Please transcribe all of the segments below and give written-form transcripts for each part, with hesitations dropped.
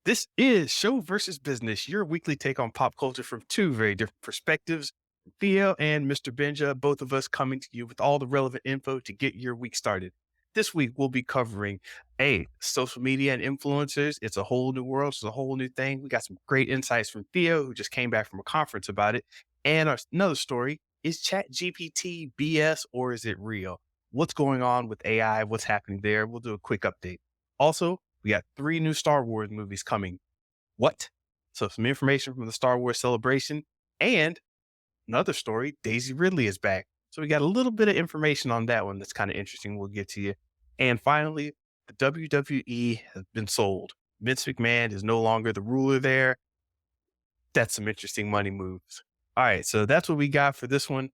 This is Show versus Business, your weekly take on pop culture from two very different perspectives. Theo and Mr. Benja, both of us coming to you with all the relevant info to get your week started. This week, we'll be covering social media and influencers. It's a whole new world. It's a whole new thing. We got some great insights from Theo, who just came back from a conference about it. And another story is Chat GPT BS or is it real? What's going on with AI? What's happening there? We'll do a quick update. Also, we got three new Star Wars movies coming. What? So some information from the Star Wars celebration and another story, Daisy Ridley is back. So we got a little bit of information on that one that's kind of interesting. We'll get to you. And finally, the WWE has been sold. Vince McMahon is no longer the ruler there. That's some interesting money moves. All right, so that's what we got for this one.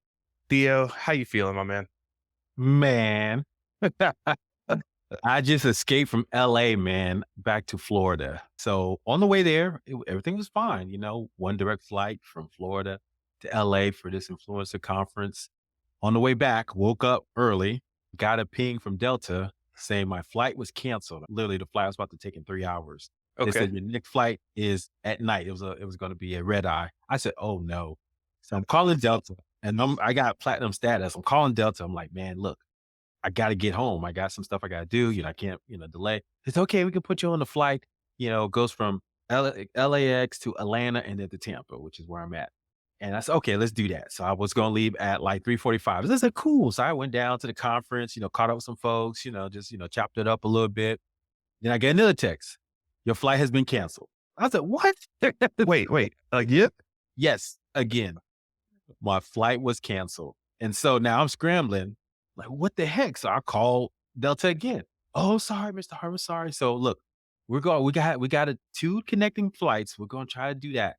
Theo, how you feeling, my man? Man, I just escaped from LA, man, back to Florida. So on the way there, everything was fine. One direct flight from Florida to LA for this influencer conference. On the way back, woke up early, got a ping from Delta saying my flight was canceled. Literally, the flight was about to take in 3 hours. They Okay. said your next flight is at night. It was going to be a red eye. I said, oh no. So I'm calling Delta, and I got platinum status. I'm calling Delta. I'm like, man, look, I got to get home. I got some stuff I got to do. I can't, delay. It's okay. We can put you on the flight. It goes from LAX to Atlanta and then to Tampa, which is where I'm at. And I said, okay, let's do that. So I was going to leave at like 3:45. I said, cool. So I went down to the conference, caught up with some folks, just, chopped it up a little bit. Then I get another text. Your flight has been canceled. I said, what? Wait. Yep. Yes, again, my flight was canceled. And so now I'm scrambling, like, what the heck? So I call Delta again. Oh, sorry, Mr. Harvey, sorry. So look, we got two connecting flights. We're gonna try to do that.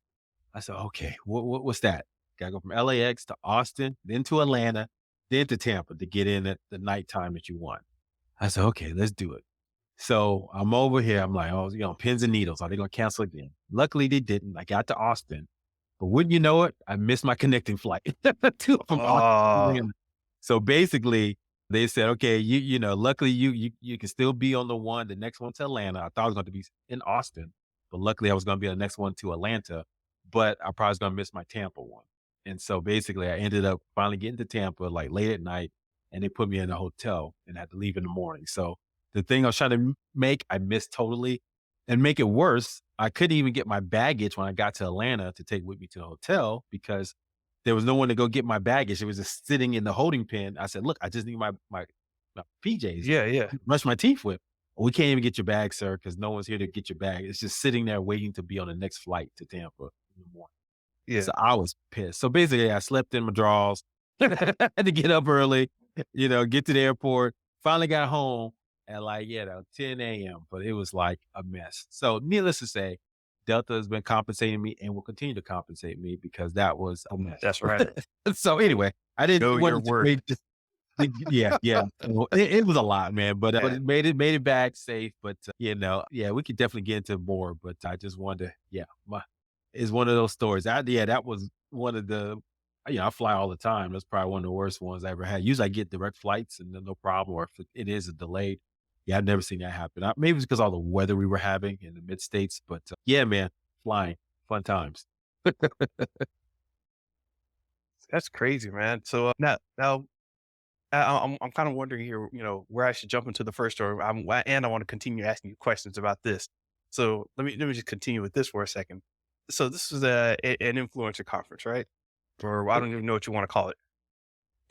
I said, okay, what's that? Gotta go from LAX to Austin, then to Atlanta, then to Tampa to get in at the nighttime that you want. I said, okay, let's do it. So I'm over here. I'm like, oh, pins and needles. Are they gonna cancel again? Luckily they didn't. I got to Austin. But wouldn't you know it, I missed my connecting flight from Austin to Oh, Atlanta. So basically, they said, okay, luckily you can still be on the next one to Atlanta. I thought I was going to be in Austin, but luckily I was going to be on the next one to Atlanta, but I probably was going to miss my Tampa one. And so basically, I ended up finally getting to Tampa like late at night, and they put me in a hotel and I had to leave in the morning. So the thing I was trying to make, I missed totally. And make it worse, I couldn't even get my baggage when I got to Atlanta to take with me to the hotel because there was no one to go get my baggage. It was just sitting in the holding pen. I said, "Look, I just need my PJs yeah. to brush my teeth with." "We can't even get your bag, sir, because no one's here to get your bag. It's just sitting there waiting to be on the next flight to Tampa in the morning." Yeah. So I was pissed. So basically, I slept in my drawers, had to get up early, get to the airport. Finally got home at like, 10 a.m., but it was like a mess. So needless to say, Delta has been compensating me and will continue to compensate me because that was a mess. That's right. So anyway, I didn't Know your want to worth. wait. Yeah, yeah. So it was a lot, man, but it made it back safe. But yeah, we could definitely get into more. But I just wanted to, it's one of those stories. That was one of the, I fly all the time. That's probably one of the worst ones I ever had. Usually I get direct flights and then no problem, or if it is a delayed. Yeah, I've never seen that happen. Maybe it's because all the weather we were having in the mid states, but yeah, man, flying, fun times. That's crazy, man. So now I'm kind of wondering here, where I should jump into the first story. And I want to continue asking you questions about this. So let me just continue with this for a second. So this is an influencer conference, right? Or I don't even know what you want to call it.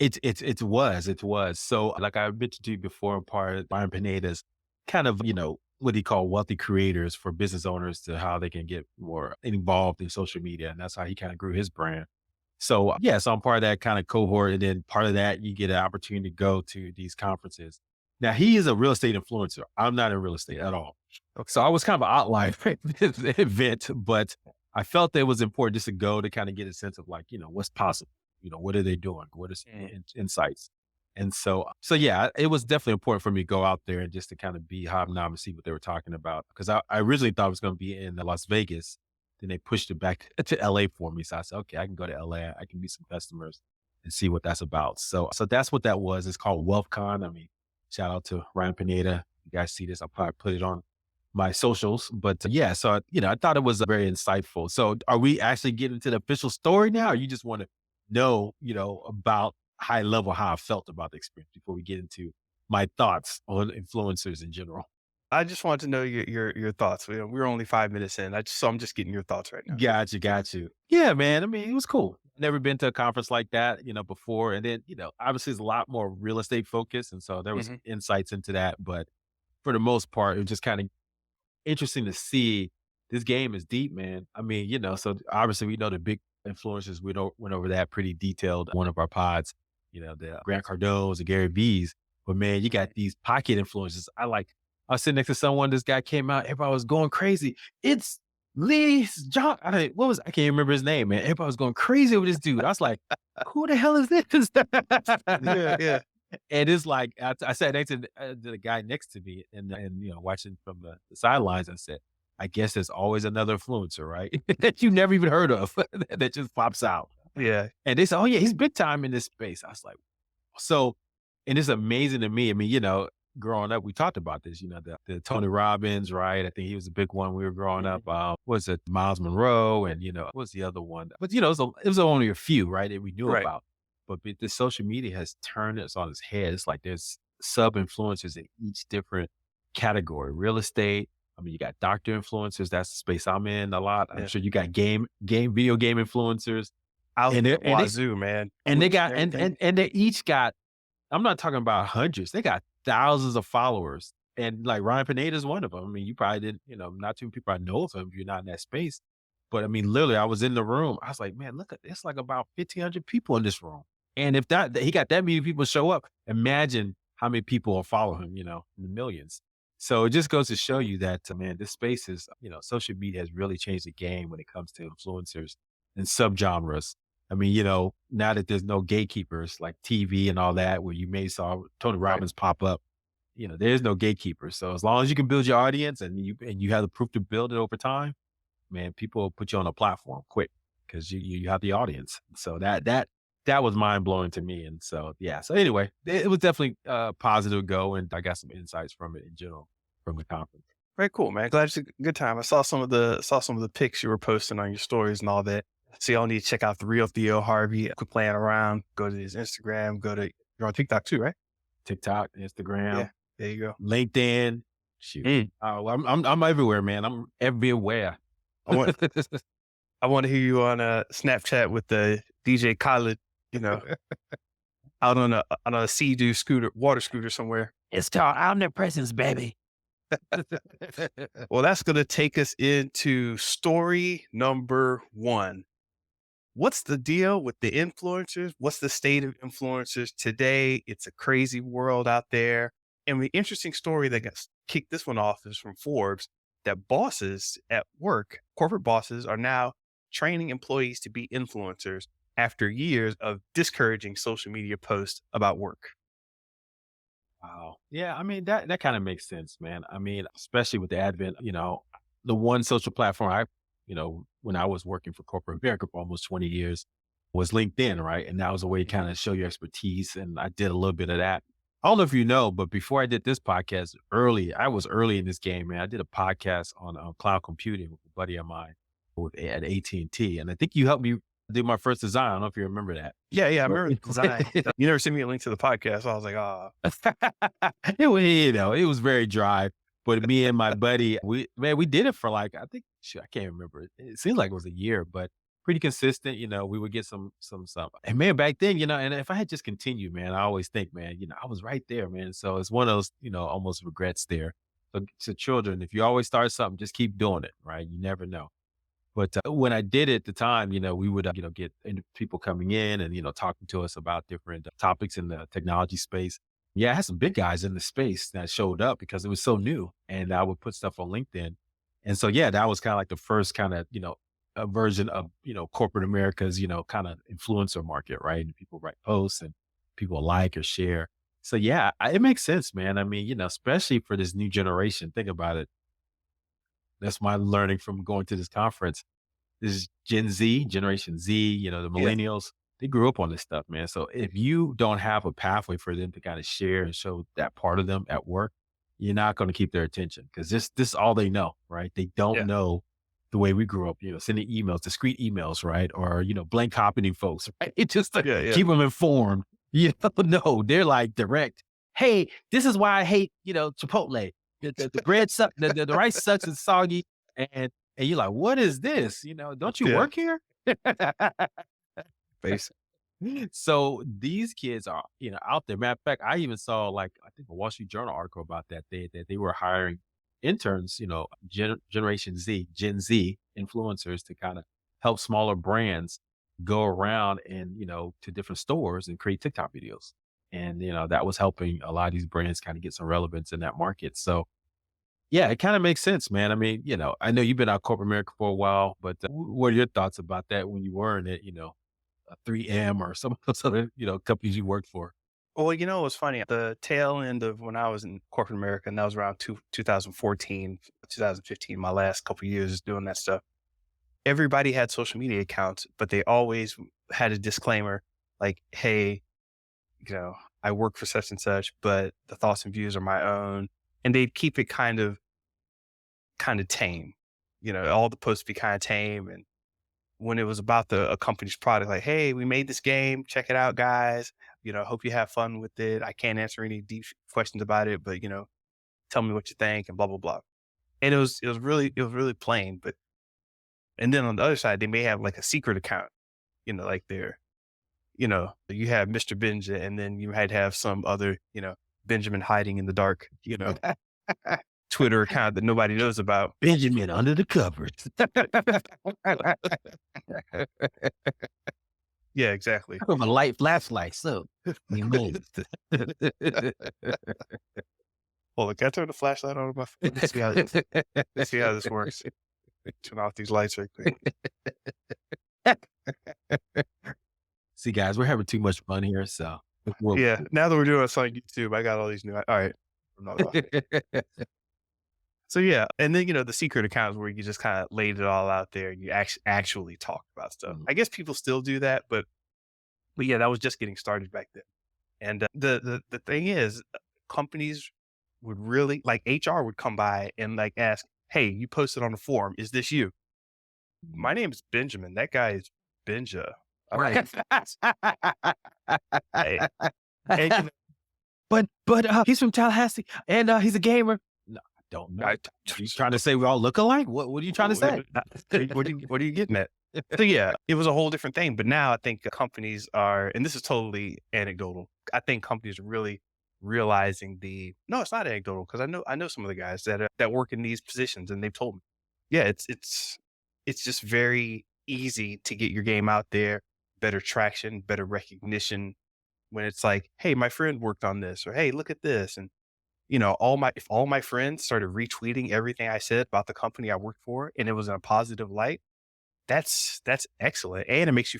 It was. So like I mentioned to you before, I'm part of Byron Pineda's kind of, what he call wealthy creators for business owners to how they can get more involved in social media. And that's how he kind of grew his brand. So yeah, so I'm part of that kind of cohort. And then part of that, you get an opportunity to go to these conferences. Now he is a real estate influencer. I'm not in real estate at all. So I was kind of an outlier at this event, but I felt that it was important just to go to kind of get a sense of like, what's possible. What are they doing? What are some insights? And so yeah, it was definitely important for me to go out there and just to kind of be hobnob and see what they were talking about. Cause I originally thought it was going to be in Las Vegas. Then they pushed it back to LA for me. So I said, okay, I can go to LA. I can meet some customers and see what that's about. So that's what that was. It's called WealthCon. I mean, shout out to Ryan Pineda. You guys see this? I'll probably put it on my socials. But yeah, so I thought it was very insightful. So are we actually getting to the official story now, or you just want to know, about high level how I felt about the experience before we get into my thoughts on influencers in general? I just wanted to know your thoughts. We're only 5 minutes in. I'm just getting your thoughts right now. Got you. Yeah, man. I mean, it was cool. Never been to a conference like that, before. And then, obviously it's a lot more real estate focused. And so there was Hmm. insights into that. But for the most part, it was just kind of interesting to see this game is deep, man. I mean, so obviously we know the big influencers. Went over that pretty detailed on one of our pods, the Grant Cardones, the Gary V's. But man, you got these pocket influencers. I was sitting next to someone, this guy came out, everybody was going crazy. It's Lee John. I can't remember his name, man. Everybody was going crazy with this dude. I was like, who the hell is this? Yeah, yeah, And it's like I sat next to the guy next to me, and watching from the sidelines. I said, "I guess there's always another influencer, right? That you never even heard of that just pops out." yeah. And they said, "Oh yeah, he's big time in this space." I was like, "So," and it's amazing to me. I mean, growing up, we talked about this. The Tony Robbins, right? I think he was a big one. We were growing Mhm. up. Was it Miles Monroe? And what was the other one? But it was only a few, right? That we knew Right. about. But the social media has turned this on its head. It's like there's sub influencers in each different category. Real estate. I mean, you got doctor influencers. That's the space I'm in a lot. I'm Yeah. sure you got video game influencers, Out and they the and they wazoo, man. and they Twitch and got everything. and they each got. I'm not talking about hundreds. They got thousands of followers, and like Ryan Pineda is one of them. I mean, you probably didn't. Not too many people I know of him if you're not in that space. But I mean, literally, I was in the room. I was like, man, look at it's like about 1,500 people in this room. And if he got that many people show up, imagine how many people will follow him, in the millions. So it just goes to show you that, man, this space is, social media has really changed the game when it comes to influencers and subgenres. I mean, now that there's no gatekeepers like TV and all that, where you may saw Tony Right. Robbins pop up, there's no gatekeepers. So as long as you can build your audience and you have the proof to build it over time, man, people will put you on a platform quick because you have the audience. So that was mind blowing to me. And so yeah. So anyway, it was definitely a positive go, and I got some insights from it in general from the conference. Very cool, man. Glad it's a good time. I saw some of the pics you were posting on your stories and all that. So y'all need to check out the real Theo Harvey. Quit playing around. Go to his Instagram. You're on TikTok too, right? TikTok, Yeah. Instagram, There you go. LinkedIn. Shoot, Mm. I'm everywhere, man. I'm everywhere. I want I want to hear you on Snapchat with the DJ Khaled. You know, out on a Sea-Doo scooter, water scooter somewhere. It's called omnipresence, baby. Well, that's going to take us into story number one. What's the deal with the influencers? What's the state of influencers today? It's a crazy world out there. And the interesting story that got kicked this one off is from Forbes that bosses at work, corporate bosses, are now training employees to be influencers after years of discouraging social media posts about work. Wow. Yeah, I mean that kind of makes sense, man. I mean, especially with the advent, the one social platform when I was working for corporate America for almost 20 years was LinkedIn, right? And that was a way to kind of show your expertise. And I did a little bit of that. I don't know if you know, but before I did this podcast I was early in this game, man. I did a podcast on cloud computing with a buddy of mine at AT&T. And T. And I think you helped me do my first design. I don't know if you remember that. Yeah, yeah, I But remember the design. You never sent me a link to the podcast. So I was like, ah, it was very dry. But me and my buddy, we did it for like, I think, shoot, I can't remember. It seems like it was a year, but pretty consistent. We would get some stuff. And man, back then, and if I had just continued, man, I always think, man, I was right there, man. So it's one of those, almost regrets there. So to children, if you always start something, just keep doing it, right? You never know. But when I did it at the time, we would, get people coming in and, talking to us about different topics in the technology space. Yeah, I had some big guys in the space that showed up because it was so new, and I would put stuff on LinkedIn. And so, yeah, that was kind of like the first kind of, a version of, corporate America's, kind of influencer market, right? And people write posts and people like or share. So, yeah, it makes sense, man. I mean, especially for this new generation, think about it. That's my learning from going to this conference. This is Gen Z, Generation Z, the yeah, millennials, they grew up on this stuff, man. So if you don't have a pathway for them to kind of share and show that part of them at work, you're not going to keep their attention because this is all they know, right? They don't Yeah. know the way we grew up, sending emails, discreet emails, right? Or, blank copying folks, right? It just to Yeah. Yeah. keep them informed. No, they're like direct. Hey, this is why I hate, Chipotle. The bread sucks, the rice sucks and soggy. And you're like, what is this? Don't you Yeah. work here? Base. So these kids are, out there. Matter of fact, I even saw like I think a Wall Street Journal article about that they were hiring interns, Generation Z, Gen Z influencers to kind of help smaller brands go around and to different stores and create TikTok videos. And that was helping a lot of these brands kind of get some relevance in that market. So yeah, it kind of makes sense, man. I mean, I know you've been out corporate America for a while, but what are your thoughts about that when you were in it? 3M or some of those other, companies you worked for. Well, it was funny. The tail end of when I was in corporate America, and that was around 2014, 2015, my last couple of years doing that stuff. Everybody had social media accounts, but they always had a disclaimer like, hey, I work for such and such, but the thoughts and views are my own. And they'd keep it kind of tame. All the posts be kind of tame. And when it was about a company's product, like, hey, we made this game, check it out, guys. Hope you have fun with it. I can't answer any deep questions about it, but tell me what you think and blah blah blah. And it was really plain. But and then on the other side, they may have like a secret account, like you have Mr. Benja, and then you might have some other, Benjamin hiding in the dark, Twitter account that nobody knows about. Benjamin under the covers. Yeah, exactly. From a light flashlight, so you made Well, look, I turned the flashlight on my phone. Let's see how this works. Turn off these lights right quick. See, guys, we're having too much fun here, so we'll Yeah. Now that we're doing this on YouTube, I got all these new. All right. I'm not off. So yeah, and then the secret accounts where you just kind of laid it all out there and you actually talk about stuff. Mm. I guess people still do that, but yeah, that was just getting started back then. And the thing is, companies would really like HR would come by and like ask, "Hey, you posted on the forum. Is this you?" My name is Benjamin. That guy is Benja. Right. Hey, and, But he's from Tallahassee and he's a gamer. No, I don't know. I, You trying to say we all look alike? What are you trying to say? what are you getting at? So yeah, it was a whole different thing. But now I think companies are, and this is totally anecdotal. I think companies are really realizing no, it's not anecdotal because I know some of the guys that work in these positions, and they've told me, yeah, it's just very easy to get your game out there, better traction, better recognition when it's like, hey, my friend worked on this, or hey, look at this, and if all my friends started retweeting everything I said about the company I worked for, and it was in a positive light, that's excellent. And it makes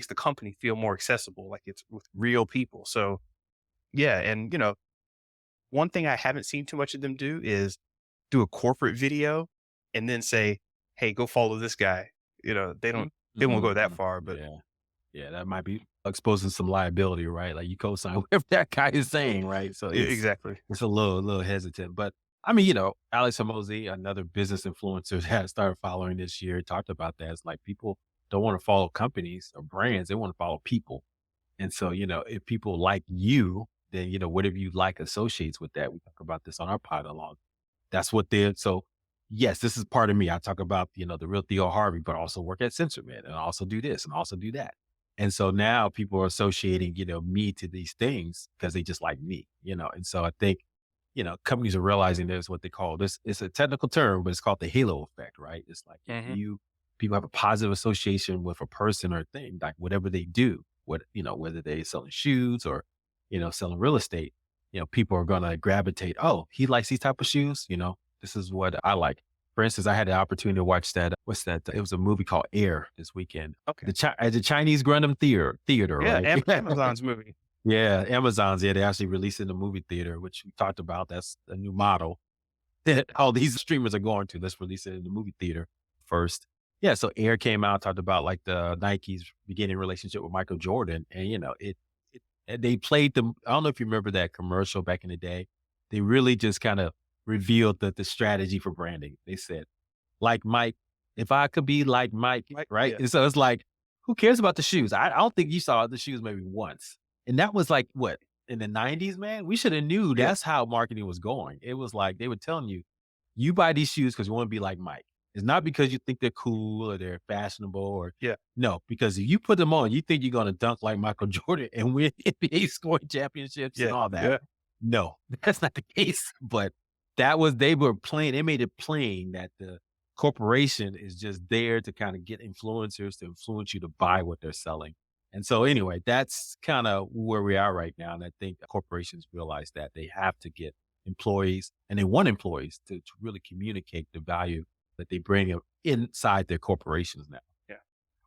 the company feel more accessible, like it's with real people. So yeah. And one thing I haven't seen too much of them do is do a corporate video and then say, hey, go follow this guy. They won't go that Mhm. far, but Yeah. Yeah, that might be exposing some liability, right? Like you co-sign whatever that guy is saying, right? So exactly. it's a little hesitant. But I mean, Alex Hormozy, another business influencer that started following this year, talked about that. It's like people don't want to follow companies or brands, they want to follow people. And so, if people like you, then whatever you like associates with that. We talk about this on our pod along. That's what they're so yes, this is part of me. I talk about, the real Theo Harvey, but also work at SensorMed and also do this and also do that. And so now people are associating, me to these things because they just like me. And so I think, companies are realizing there's what they call this. It's a technical term, but it's called the halo effect, right? It's like if Hmm. people have a positive association with a person or a thing, like whatever they do, whether they selling shoes or, selling real estate, people are going to gravitate. Oh, he likes these type of shoes. This is what I like. For instance, I had the opportunity to watch that. What's that? It was a movie called Air this weekend. Okay. At the Chinese Gundam Theater, Yeah. right? Amazon's movie. Yeah, Amazon's. Yeah, they actually released it in the movie theater, which we talked about. That's a new model that all these streamers are going to. Let's release it in the movie theater first. Yeah, so Air came out, talked about like the Nike's beginning relationship with Michael Jordan, and and they played them. I don't know if you remember that commercial back in the day. they really just kind of revealed the strategy for branding. They said, like Mike, if I could be like Mike, Right. right? Yeah. And so it's like, who cares about the shoes? I don't think you saw the shoes maybe once. And that was like what in the 90s, man? We should have knew Yeah. that's how marketing was going. It was like they were telling you, you buy these shoes because you want to be like Mike. It's not because you think they're cool or they're fashionable or Yeah. no, because if you put them on, you think you're gonna dunk like Michael Jordan and win NBA scoring championships and Yeah. all that. Yeah. No, that's not the case. But that was they were plain, they made it plain that the corporation is just there to kind of get influencers to influence you to buy what they're selling. And so anyway, that's kind of where we are right now. And I think corporations realize that they have to get employees and they want employees to really communicate the value that they bring inside their corporations now. Yeah.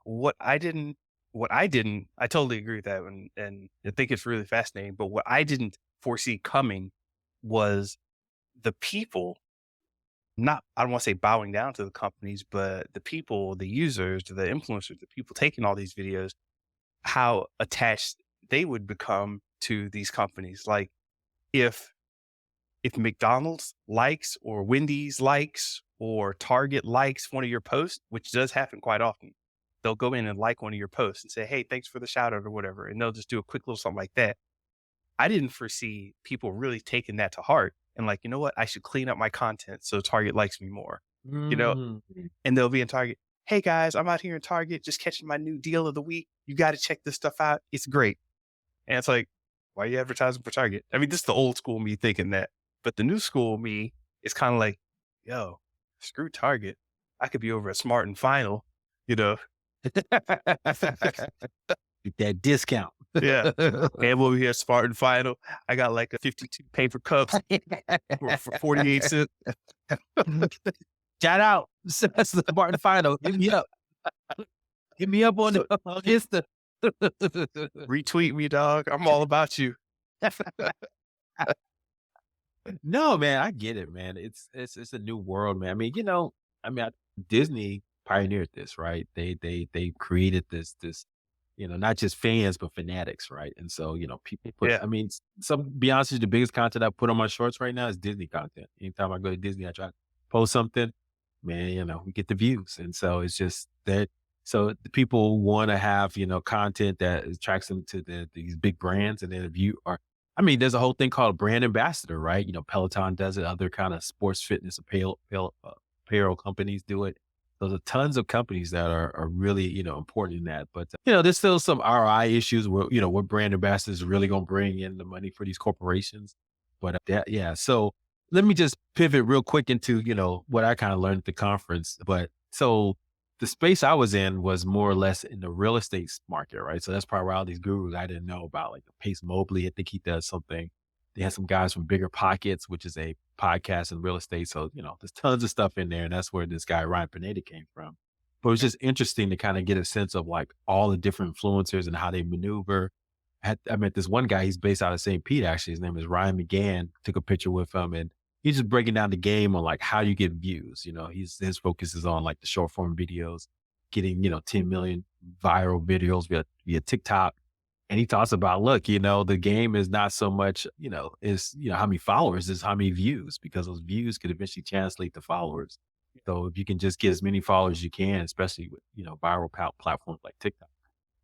What I didn't, I totally agree with that. And I think it's really fascinating. But what I didn't foresee coming was the people, not, I don't want to say bowing down to the companies, but the people, the users, the influencers, the people taking all these videos, how attached they would become to these companies. Like if McDonald's likes or Wendy's likes or Target likes one of your posts, which does happen quite often, they'll go in and like one of your posts and say, "Hey, thanks for the shout out," or whatever. And they'll just do a quick little something like that. I didn't foresee people really taking that to heart and like, you know what? I should clean up my content so Target likes me more, you know? Mm. And they'll be in Target. "Hey guys, I'm out here in Target just catching my new deal of the week. You got to check this stuff out. It's great." And it's like, why are you advertising for Target? I mean, this is the old school me thinking that. But the new school me is kind of like, yo, screw Target. I could be over at Smart and Final, you know? Get that discount. Yeah. And over here at Smart and Final, I got like a 52 paper cups for 48 cents. Shout out. That's the Martin Final. Hit me up. Hit me up on So on Insta. retweet me, dog. I'm all about you. No, man, I get it, man. It's a new world, man. I mean, Disney pioneered this, right? They created this, not just fans but fanatics, right? And so, people put. Yeah. I mean, some be honest, with you, the biggest content I put on my shorts right now is Disney content. Anytime I go to Disney, I try to post something, man. We get the views, and so it's just that. So the people want to have content that attracts them to these big brands, and then if you are I mean, there's a whole thing called brand ambassador, right? Peloton does it. Other kind of sports fitness apparel companies do it. So there's tons of companies that are really, important in that. But, there's still some ROI issues where, what brand ambassadors are really going to bring in the money for these corporations. But yeah. So let me just pivot real quick into, what I kind of learned at the conference. But so the space I was in was more or less in the real estate market, right? So that's probably where all these gurus I didn't know about, like Pace Mobley. I think he does something. They had some guys from Bigger Pockets, which is a podcast in real estate. So, there's tons of stuff in there. And that's where this guy, Ryan Pineda, came from. But it was just interesting to kind of get a sense of like all the different influencers and how they maneuver. I met this one guy, he's based out of St. Pete, actually. His name is Ryan McGann. Took a picture with him and he's just breaking down the game on like how you get views. His focus is on like the short form videos, getting, 10 million viral videos via TikTok. And he talks about, look, the game is not so much, how many followers is how many views, because those views could eventually translate to followers. So if you can just get as many followers as you can, especially with, viral platforms like TikTok,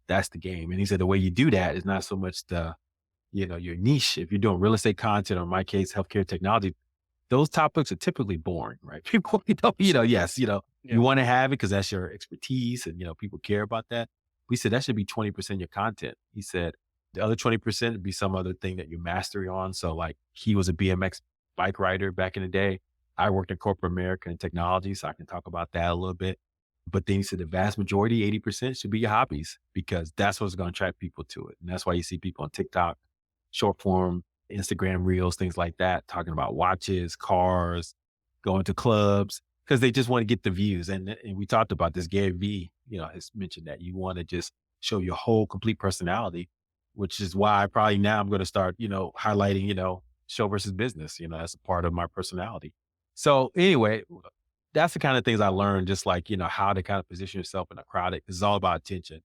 that's the game. And he said the way you do that is not so much your niche. If you're doing real estate content, or in my case, healthcare technology, those topics are typically boring, right? People, yes, Yeah. you want to have it because that's your expertise and, people care about that. We said that should be 20% of your content. He said the other 20% would be some other thing that you mastery on. So like he was a BMX bike rider back in the day. I worked in corporate America and technology, so I can talk about that a little bit. But then he said the vast majority, 80%, should be your hobbies, because that's what's going to attract people to it. And that's why you see people on TikTok, short form, Instagram reels, things like that, talking about watches, cars, going to clubs, because they just want to get the views. And we talked about this. Gary Vee, has mentioned that you want to just show your whole complete personality, which is why probably now I'm going to start, highlighting, show versus business. That's a part of my personality. So anyway, that's the kind of things I learned, just like, how to kind of position yourself in a crowd. It's all about attention.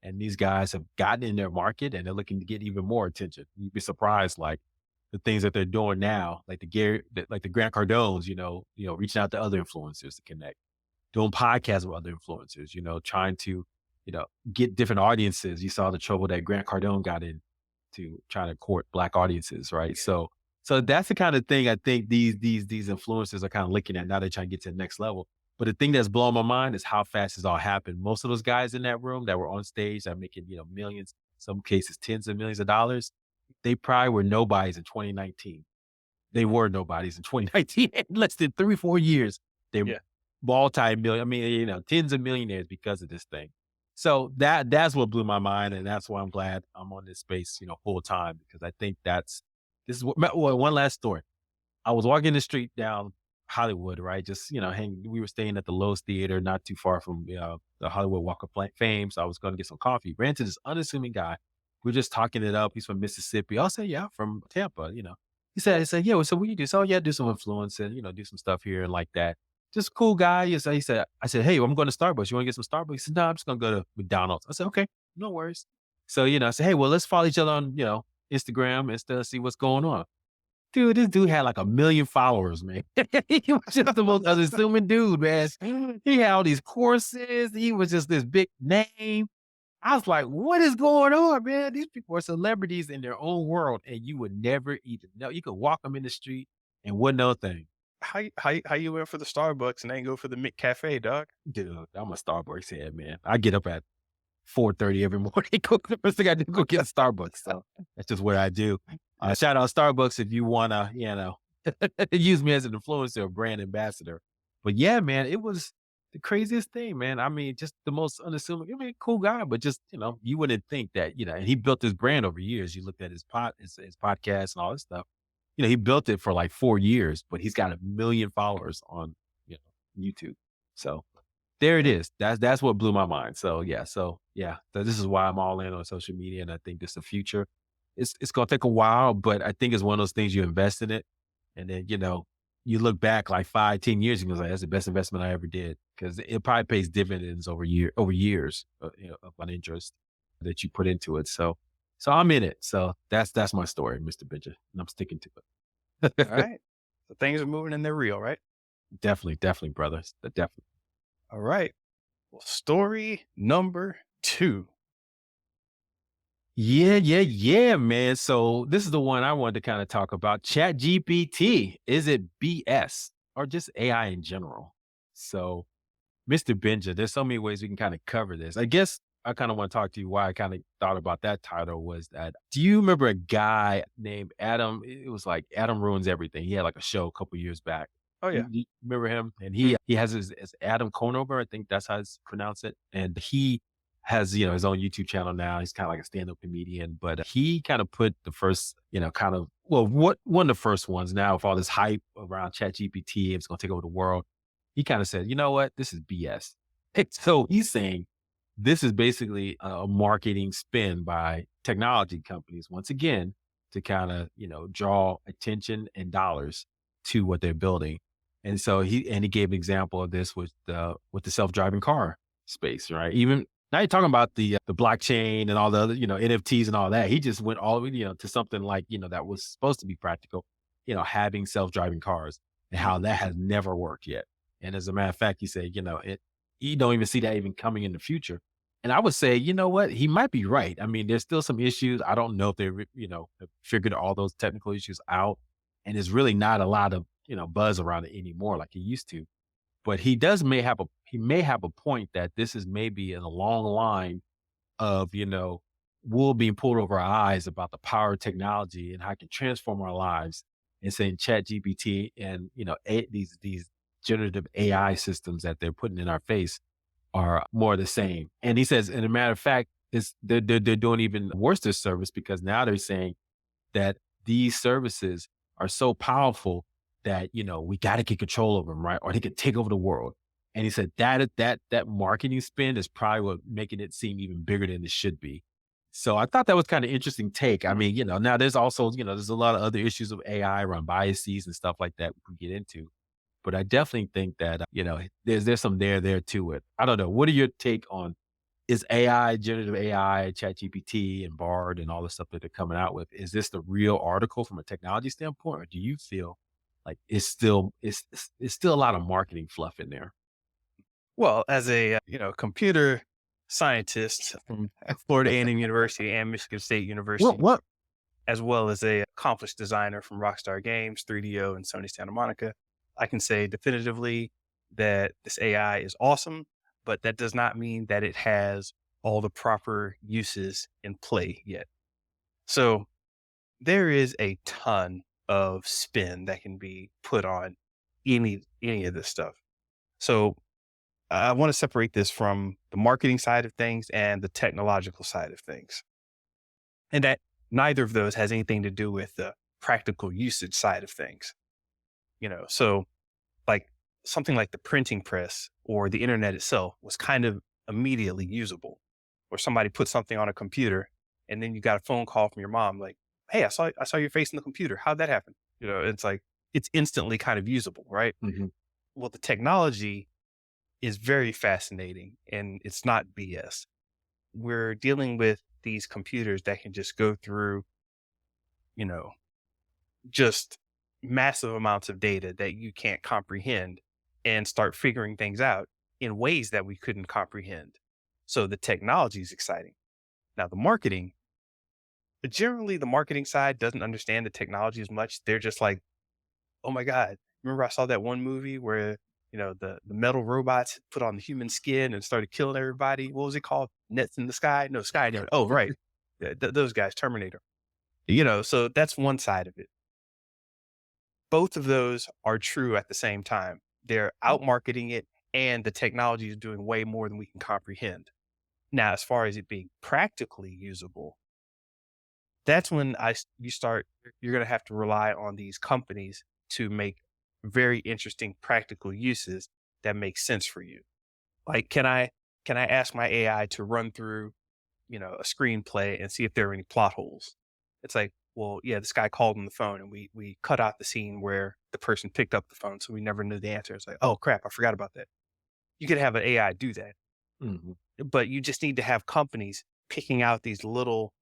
And these guys have gotten in their market and they're looking to get even more attention. You'd be surprised, like the things that they're doing now, like like the Grant Cardones, reaching out to other influencers to connect, doing podcasts with other influencers, trying to, you know, get different audiences. You saw the trouble that Grant Cardone got in to trying to court black audiences, right? Yeah. So that's the kind of thing I think these influencers are kind of looking at now. They're trying to get to the next level. But the thing that's blowing my mind is how fast this all happened. Most of those guys in that room that were on stage that making, millions, some cases tens of millions of dollars, they probably were nobodies in 2019. They were nobodies in 2019. In less than 3, 4 years, they Yeah. multi-million, I mean, tens of millionaires because of this thing. So that's what blew my mind, and that's why I'm glad I'm on this space, full time because I think this is what well, one last story. I was walking the street down Hollywood, right? Just, we were staying at the Lowe's Theater, not too far from the Hollywood Walk of Fame. So I was going to get some coffee. Ran into this unassuming guy. We are just talking it up. He's from Mississippi. I'll say, yeah, I'm from Tampa. He said, yeah, well, so what do you do? So, yeah, do some influencing, do some stuff here and like that. Just cool guy. I said, hey, I'm going to Starbucks. You want to get some Starbucks? He said, no, I'm just going to go to McDonald's. I said, okay, no worries. So, I said, hey, well, let's follow each other on, Instagram and stuff, see what's going on. Dude, this dude had like 1,000,000 followers, man. He was just the most unassuming dude, man. He had all these courses. He was just this big name. I was like, what is going on, man? These people are celebrities in their own world, and you would never even know. You could walk them in the street and wouldn't know a thing. How you went for the Starbucks and ain't go for the McCafe, dog? Dude, I'm a Starbucks head, man. I get up at 4:30 every morning. The first thing I do, go get a Starbucks. So that's just what I do. Shout out Starbucks if you wanna, use me as an influencer or brand ambassador. But yeah, man, it was the craziest thing, man. I mean, just the most unassuming. I mean, cool guy, but just you wouldn't think that, and he built his brand over years. You looked at his podcast and all this stuff. He built it for like 4 years, but he's got 1,000,000 followers on YouTube. So there it Yeah. is. That's what blew my mind. So this is why I'm all in on social media, and I think this is the future. It's gonna take a while, but I think it's one of those things you invest in it, and then you look back like 5, 10 years, and you're like, that's the best investment I ever did because it probably pays dividends over years, of an interest that you put into it. So I'm in it. So that's my story, Mr. Benja, and I'm sticking to All it. right. So things are moving and they're real, right? Definitely, brothers. Definitely. All right. Well, story number 2. Yeah, man. So this is the one I wanted to kind of talk about. Chat GPT. Is it BS or just AI in general? So, Mr. Benja, there's so many ways we can kind of cover this. I guess I kind of want to talk to you why I kind of thought about that title was that do you remember a guy named Adam? It was like Adam Ruins Everything. He had like a show a couple years back. Oh, You, yeah. you remember him? And Mm. he has his Adam Conover, I think that's how it's pronounce it. And he has, his own YouTube channel now. He's kind of like a stand-up comedian, but he kind of put the first, kind of, well, what one of the first ones now with all this hype around Chat GPT, it's going to take over the world. He kind of said, you know what? This is BS. So he's saying this is basically a marketing spin by technology companies, once again, to kind of, draw attention and dollars to what they're building. And so he gave an example of this with the self-driving car space, right? Even now you're talking about the blockchain and all the other, NFTs and all that. He just went all the way, to something like, that was supposed to be practical, having self-driving cars and Mm. how that has never worked yet. And as a matter of fact, he said, you don't even see that even coming in the future. And I would say, you know what? He might be right. I mean, there's still some issues. I don't know if they, have figured all those technical issues out. And there's really not a lot of, buzz around it anymore like he used to. But he may have a point that this is maybe in a long line of, wool being pulled over our eyes about the power of technology and how it can transform our lives. And saying Chat GPT and, these generative AI systems that they're putting in our face are more the same. And he says, and a matter of fact, they're doing even worse this service because now they're saying that these services are so powerful that, we got to get control of them, right? Or they could take over the world. And he said that marketing spend is probably what making it seem even bigger than it should be. So I thought that was kind of interesting take. I mean, now there's also, there's a lot of other issues of AI around biases and stuff like that we can get into. But I definitely think that, there's some there to it. I don't know. What are your take on, is AI, generative AI, ChatGPT and Bard and all the stuff that they're coming out with, is this the real article from a technology standpoint, or do you feel like it's still a lot of marketing fluff in there? Well, as a computer scientist from Florida A&M University and Michigan State University, What? as well as a accomplished designer from Rockstar Games, 3DO, and Sony Santa Monica, I can say definitively that this AI is awesome, but that does not mean that it has all the proper uses in play yet. So there is a ton of spin that can be put on any of this stuff. So I want to separate this from the marketing side of things and the technological side of things. And that neither of those has anything to do with the practical usage side of things. So like something like the printing press or the internet itself was kind of immediately usable, where somebody put something on a computer and then you got a phone call from your mom, like, "Hey, I saw your face in the computer. How'd that happen?" It's like it's instantly kind of usable, right? Mhm. Well, the technology is very fascinating and it's not BS. We're dealing with these computers that can just go through, you know, just massive amounts of data that you can't comprehend and start figuring things out in ways that we couldn't comprehend. So the technology is exciting. Now, generally, the marketing side doesn't understand the technology as much. They're just like, oh my God, remember I saw that one movie where, the metal robots put on the human skin and started killing everybody. What was it called? Nets in the Sky? No, Sky. Oh, right. Yeah, those guys, Terminator. So that's one side of it. Both of those are true at the same time. They're out marketing it and the technology is doing way more than we can comprehend. Now, as far as it being practically usable, that's when you're going to have to rely on these companies to make very interesting practical uses that make sense for you. Like, can I ask my AI to run through, a screenplay and see if there are any plot holes? It's like, well, yeah, this guy called on the phone and we cut out the scene where the person picked up the phone, so we never knew the answer. It's like, oh crap, I forgot about that. You could have an AI do that, Mhm. but you just need to have companies picking out these little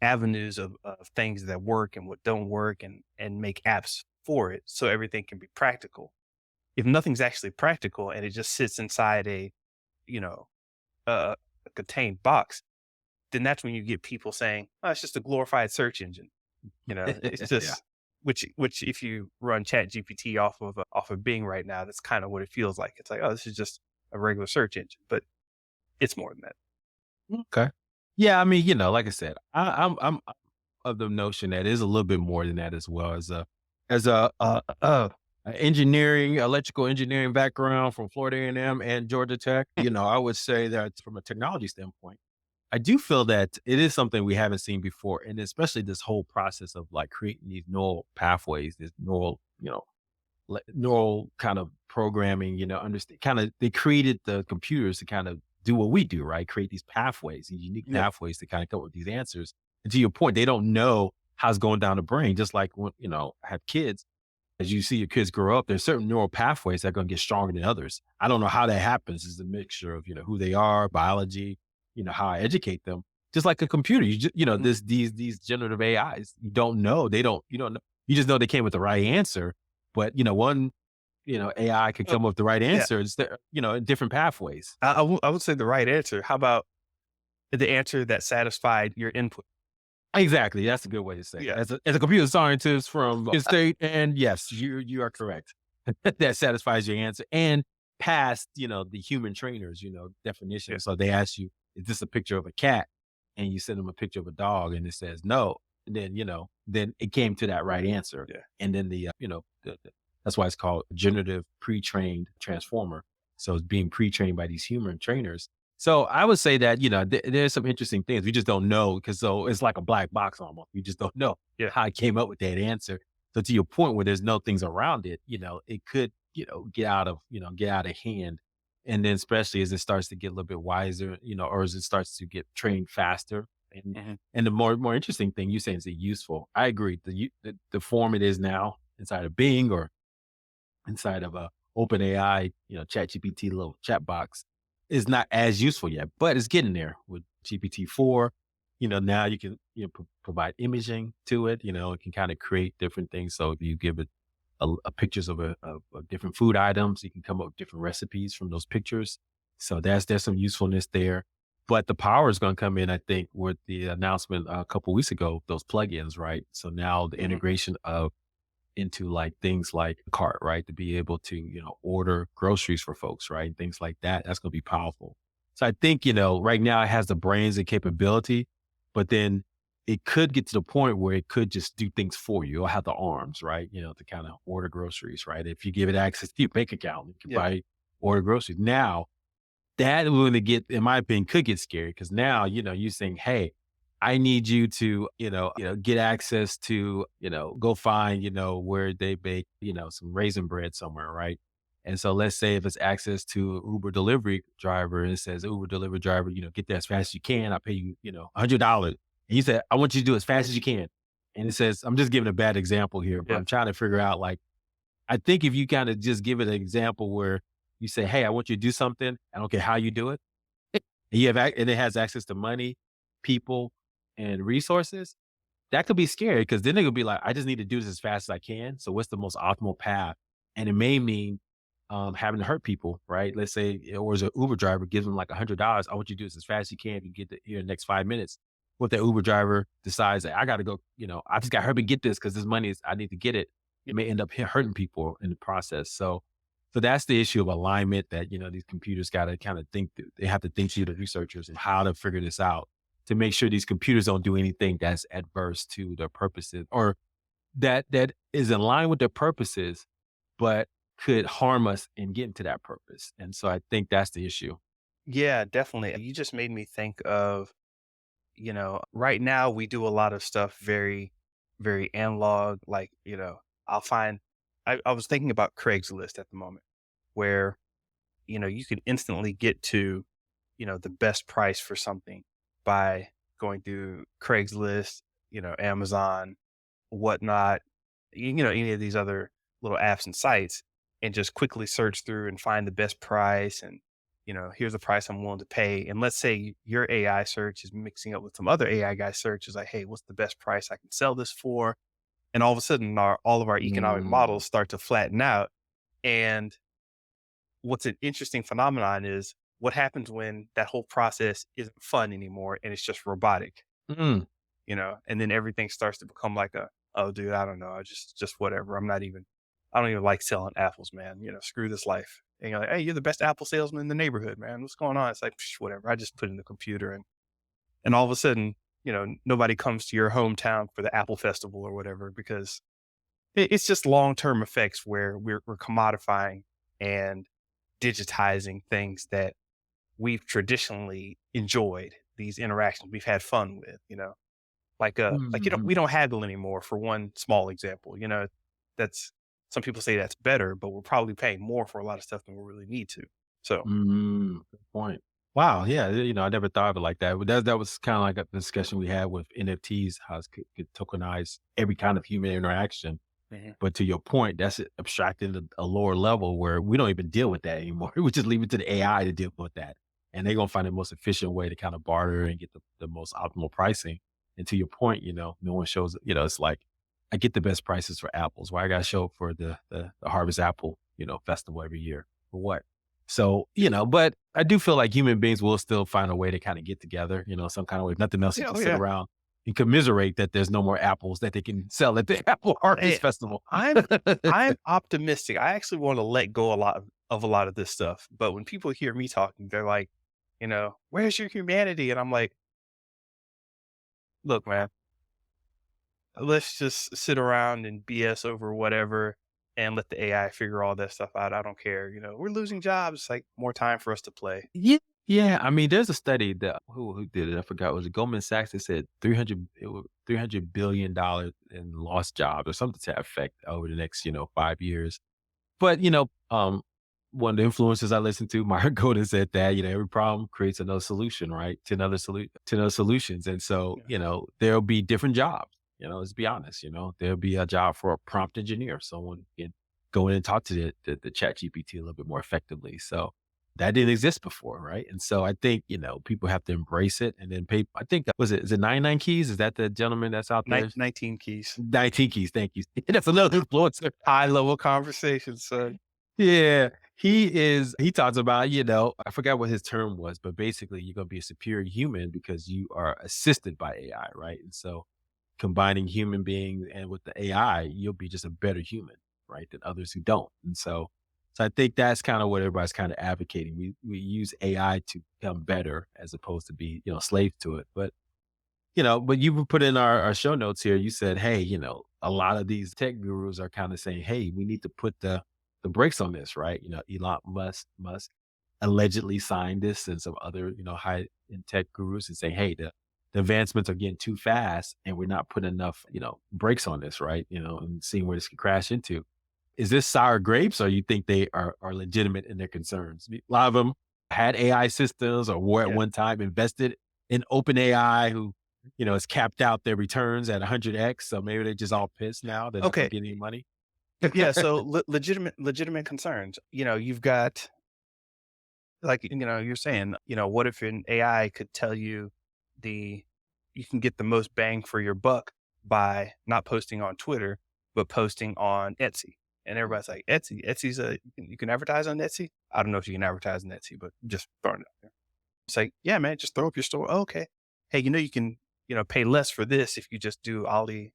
avenues of things that work and what don't work and make apps for it so everything can be practical. If nothing's actually practical and it just sits inside you know, a contained box, then that's when you get people saying, "Oh, it's just a glorified search engine." It's Yeah. just which if you run Chat GPT off of Bing right now, that's kind of what it feels like. It's like, oh, this is just a regular search engine, but it's more than that. Okay. Yeah, I mean, like I said, I'm of the notion that it is a little bit more than that as well as a engineering, electrical engineering background from Florida A&M and Georgia Tech. I would say that from a technology standpoint, I do feel that it is something we haven't seen before, and especially this whole process of like creating these neural pathways, this neural kind of programming, understand kind of they created the computers to kind of do what we do, right? Create these pathways, these unique Yeah. pathways to kind of come up with these answers. And to your point, they don't know how's going down the brain. Just like when, I have kids, as you see your kids grow up, there's certain neural pathways that are going to get stronger than others. I don't know how that happens. It's a mixture of, who they are, biology, how I educate them. Just like a computer, Mhm. these generative AIs, you don't know. You don't know. You just know they came with the right answer. But, one AI could Uh, come up with the right yeah, answer. It's in different pathways. I would say the right answer. How about the answer that satisfied your input? Exactly. That's a good way to say it. Yeah. As a computer scientist from Michigan State, and yes, you are correct. That satisfies your answer and past, the human trainers, Yeah. definition. So they ask you, is this a picture of a cat? And you send them a picture of a dog and it says no. And then, then it came to that right answer. Yeah. And then that's why it's called generative pre-trained transformer. So it's being pre-trained by these human trainers. So I would say that, there's some interesting things. We just don't know because so it's like a black box almost. We just don't know Yeah. how I came up with that answer. So to your point where there's no things around it, it could, get out of hand. And then especially as it starts to get a little bit wiser, or as it starts to get trained faster. And Mhm. and the more interesting thing you saying is it useful. I agree. The form it is now inside of Bing or inside of a open AI, chat GPT little chat box. is not as useful yet, but it's getting there with GPT-4. Now you can provide imaging to it. It can kind of create different things. So if you give it a pictures of different food items, you can come up with different recipes from those pictures. So there's some usefulness there. But the power is going to come in, I think, with the announcement a couple weeks ago, those plugins, right? So now the Mhm. integration of into like things like cart, right? To be able to, order groceries for folks, right? Things like that. That's going to be powerful. So I think, right now it has the brains and capability, but then it could get to the point where it could just do things for you or have the arms, right? To kind of order groceries, right? If you give it access to your bank account, you can Yeah. buy order groceries. Now that when it get, in my opinion, could get scary because now, you saying, hey, I need you to, get access to, go find, where they bake, some raisin bread somewhere, right? And so let's say if it's access to Uber delivery driver and it says Uber delivery driver, get there as fast as you can. I'll pay you, $100. And you said, I want you to do it as fast as you can. And it says, I'm just giving a bad example here, but Yeah. I'm trying to figure out like I think if you kind of just give it an example where you say, "Hey, I want you to do something. I don't care how you do it," and and it has access to money, people, and resources, that could be scary because then they could be like, "I just need to do this as fast as I can. So what's the most optimal path?" And it may mean having to hurt people, right? Let's say, or as an Uber driver gives them like $100, I want you to do this as fast as you can to get here in the next 5 minutes. What the Uber driver decides that I got to go, I just got to hurry and get this because this money is I need to get it. It may end up hurting people in the process. So that's the issue of alignment that these computers got to kind of think. They have to think through the researchers and how to figure this out to make sure these computers don't do anything that's adverse to their purposes or that is in line with their purposes, but could harm us in getting to that purpose. And so I think that's the issue. Yeah, definitely. You just made me think of, right now we do a lot of stuff very, very analog. Like, I'll find, I was thinking about Craigslist at the moment where, you can instantly get to, the best price for something by going through Craigslist, Amazon, whatnot, any of these other little apps and sites and just quickly search through and find the best price and, here's the price I'm willing to pay. And let's say your AI search is mixing up with some other AI guy search is like, hey, what's the best price I can sell this for? And all of a sudden all of our economic Mm, models start to flatten out. And what's an interesting phenomenon is what happens when that whole process isn't fun anymore and it's just robotic, mm, and then everything starts to become like oh dude, I don't know, I just whatever. I don't even like selling apples, man. Screw this life. And you're like, hey, you're the best apple salesman in the neighborhood, man. What's going on? It's like, "Psh, whatever. I just put in the computer and all of a sudden, nobody comes to your hometown for the apple festival or whatever because it's just long-term effects where we're commodifying and digitizing things that we've traditionally enjoyed, these interactions we've had fun with, we mhm, don't haggle anymore for one small example, that's some people say that's better, but we're probably paying more for a lot of stuff than we really need to. So, good point. Wow, yeah, I never thought of it like that. But that was kind of like a discussion we had with NFTs, how it could tokenize every kind of human interaction. mhm. But to your point, that's abstracted to a lower level where we don't even deal with that anymore. We just leave it to the AI to deal with that. And they're gonna find the most efficient way to kind of barter and get the most optimal pricing. And to your point, no one shows, it's like I get the best prices for apples. Why I gotta show up for the Harvest Apple, festival every year. For what? So, but I do feel like human beings will still find a way to kind of get together, some kind of way. If nothing else, you Yeah, oh just sit yeah. around and commiserate that there's no more apples that they can sell at the Apple Hey, Harvest Festival. I'm optimistic. I actually want to let go of a lot of this stuff. But when people hear me talking, they're like, where's your humanity? And I'm like, look, man, let's just sit around and BS over whatever and let the AI figure all that stuff out. I don't care. We're losing jobs. Like more time for us to play. Yeah, yeah. I mean, there's a study that who did it? I forgot. Was it Goldman Sachs that said 300 billion dollars in lost jobs or something to that effect over the next 5 years. But one of the influencers I listened to, Mark Golden, said that every problem creates another solution, right? To another solutions, and so Yeah. there'll be different jobs. Let's be honest. There'll be a job for a prompt engineer, someone can go in and talk to the Chat GPT a little bit more effectively. So that didn't exist before, right? And so I think, people have to embrace it and then pay. I think, is it 99 Keys? Is that the gentleman that's out there? 19 keys. 19 Keys. Thank you. That's another influencer. High level conversation, son. Yeah. He talks about, I forgot what his term was, but basically you're going to be a superior human because you are assisted by AI, right? And so combining human beings and with the AI, you'll be just a better human, right, than others who don't. And so I think that's kind of what everybody's kind of advocating. We use AI to become better as opposed to be, slaves to it. But you put in our show notes here, you said, hey, a lot of these tech gurus are kind of saying, hey, we need to put the brakes on this, right? Elon Musk allegedly signed this and some other, high in tech gurus and saying, hey, the advancements are getting too fast and we're not putting enough, brakes on this, right? And seeing where this could crash into. Is this sour grapes or you think they are legitimate in their concerns? A lot of them had AI systems or were at Yeah. one time invested in open AI who, has capped out their returns at 100x. So maybe they're just all pissed now. They're not going Okay. to get any money. Yeah. So legitimate concerns. You've got like, you're saying, what if an AI could tell you the, you can get the most bang for your buck by not posting on Twitter, but posting on Etsy. And everybody's like, Etsy's you can advertise on Etsy. I don't know if you can advertise on Etsy, but just throwing it out there. It's like, yeah, man, just throw up your store. Oh, okay. Hey, you can, pay less for this if you just do Alibaba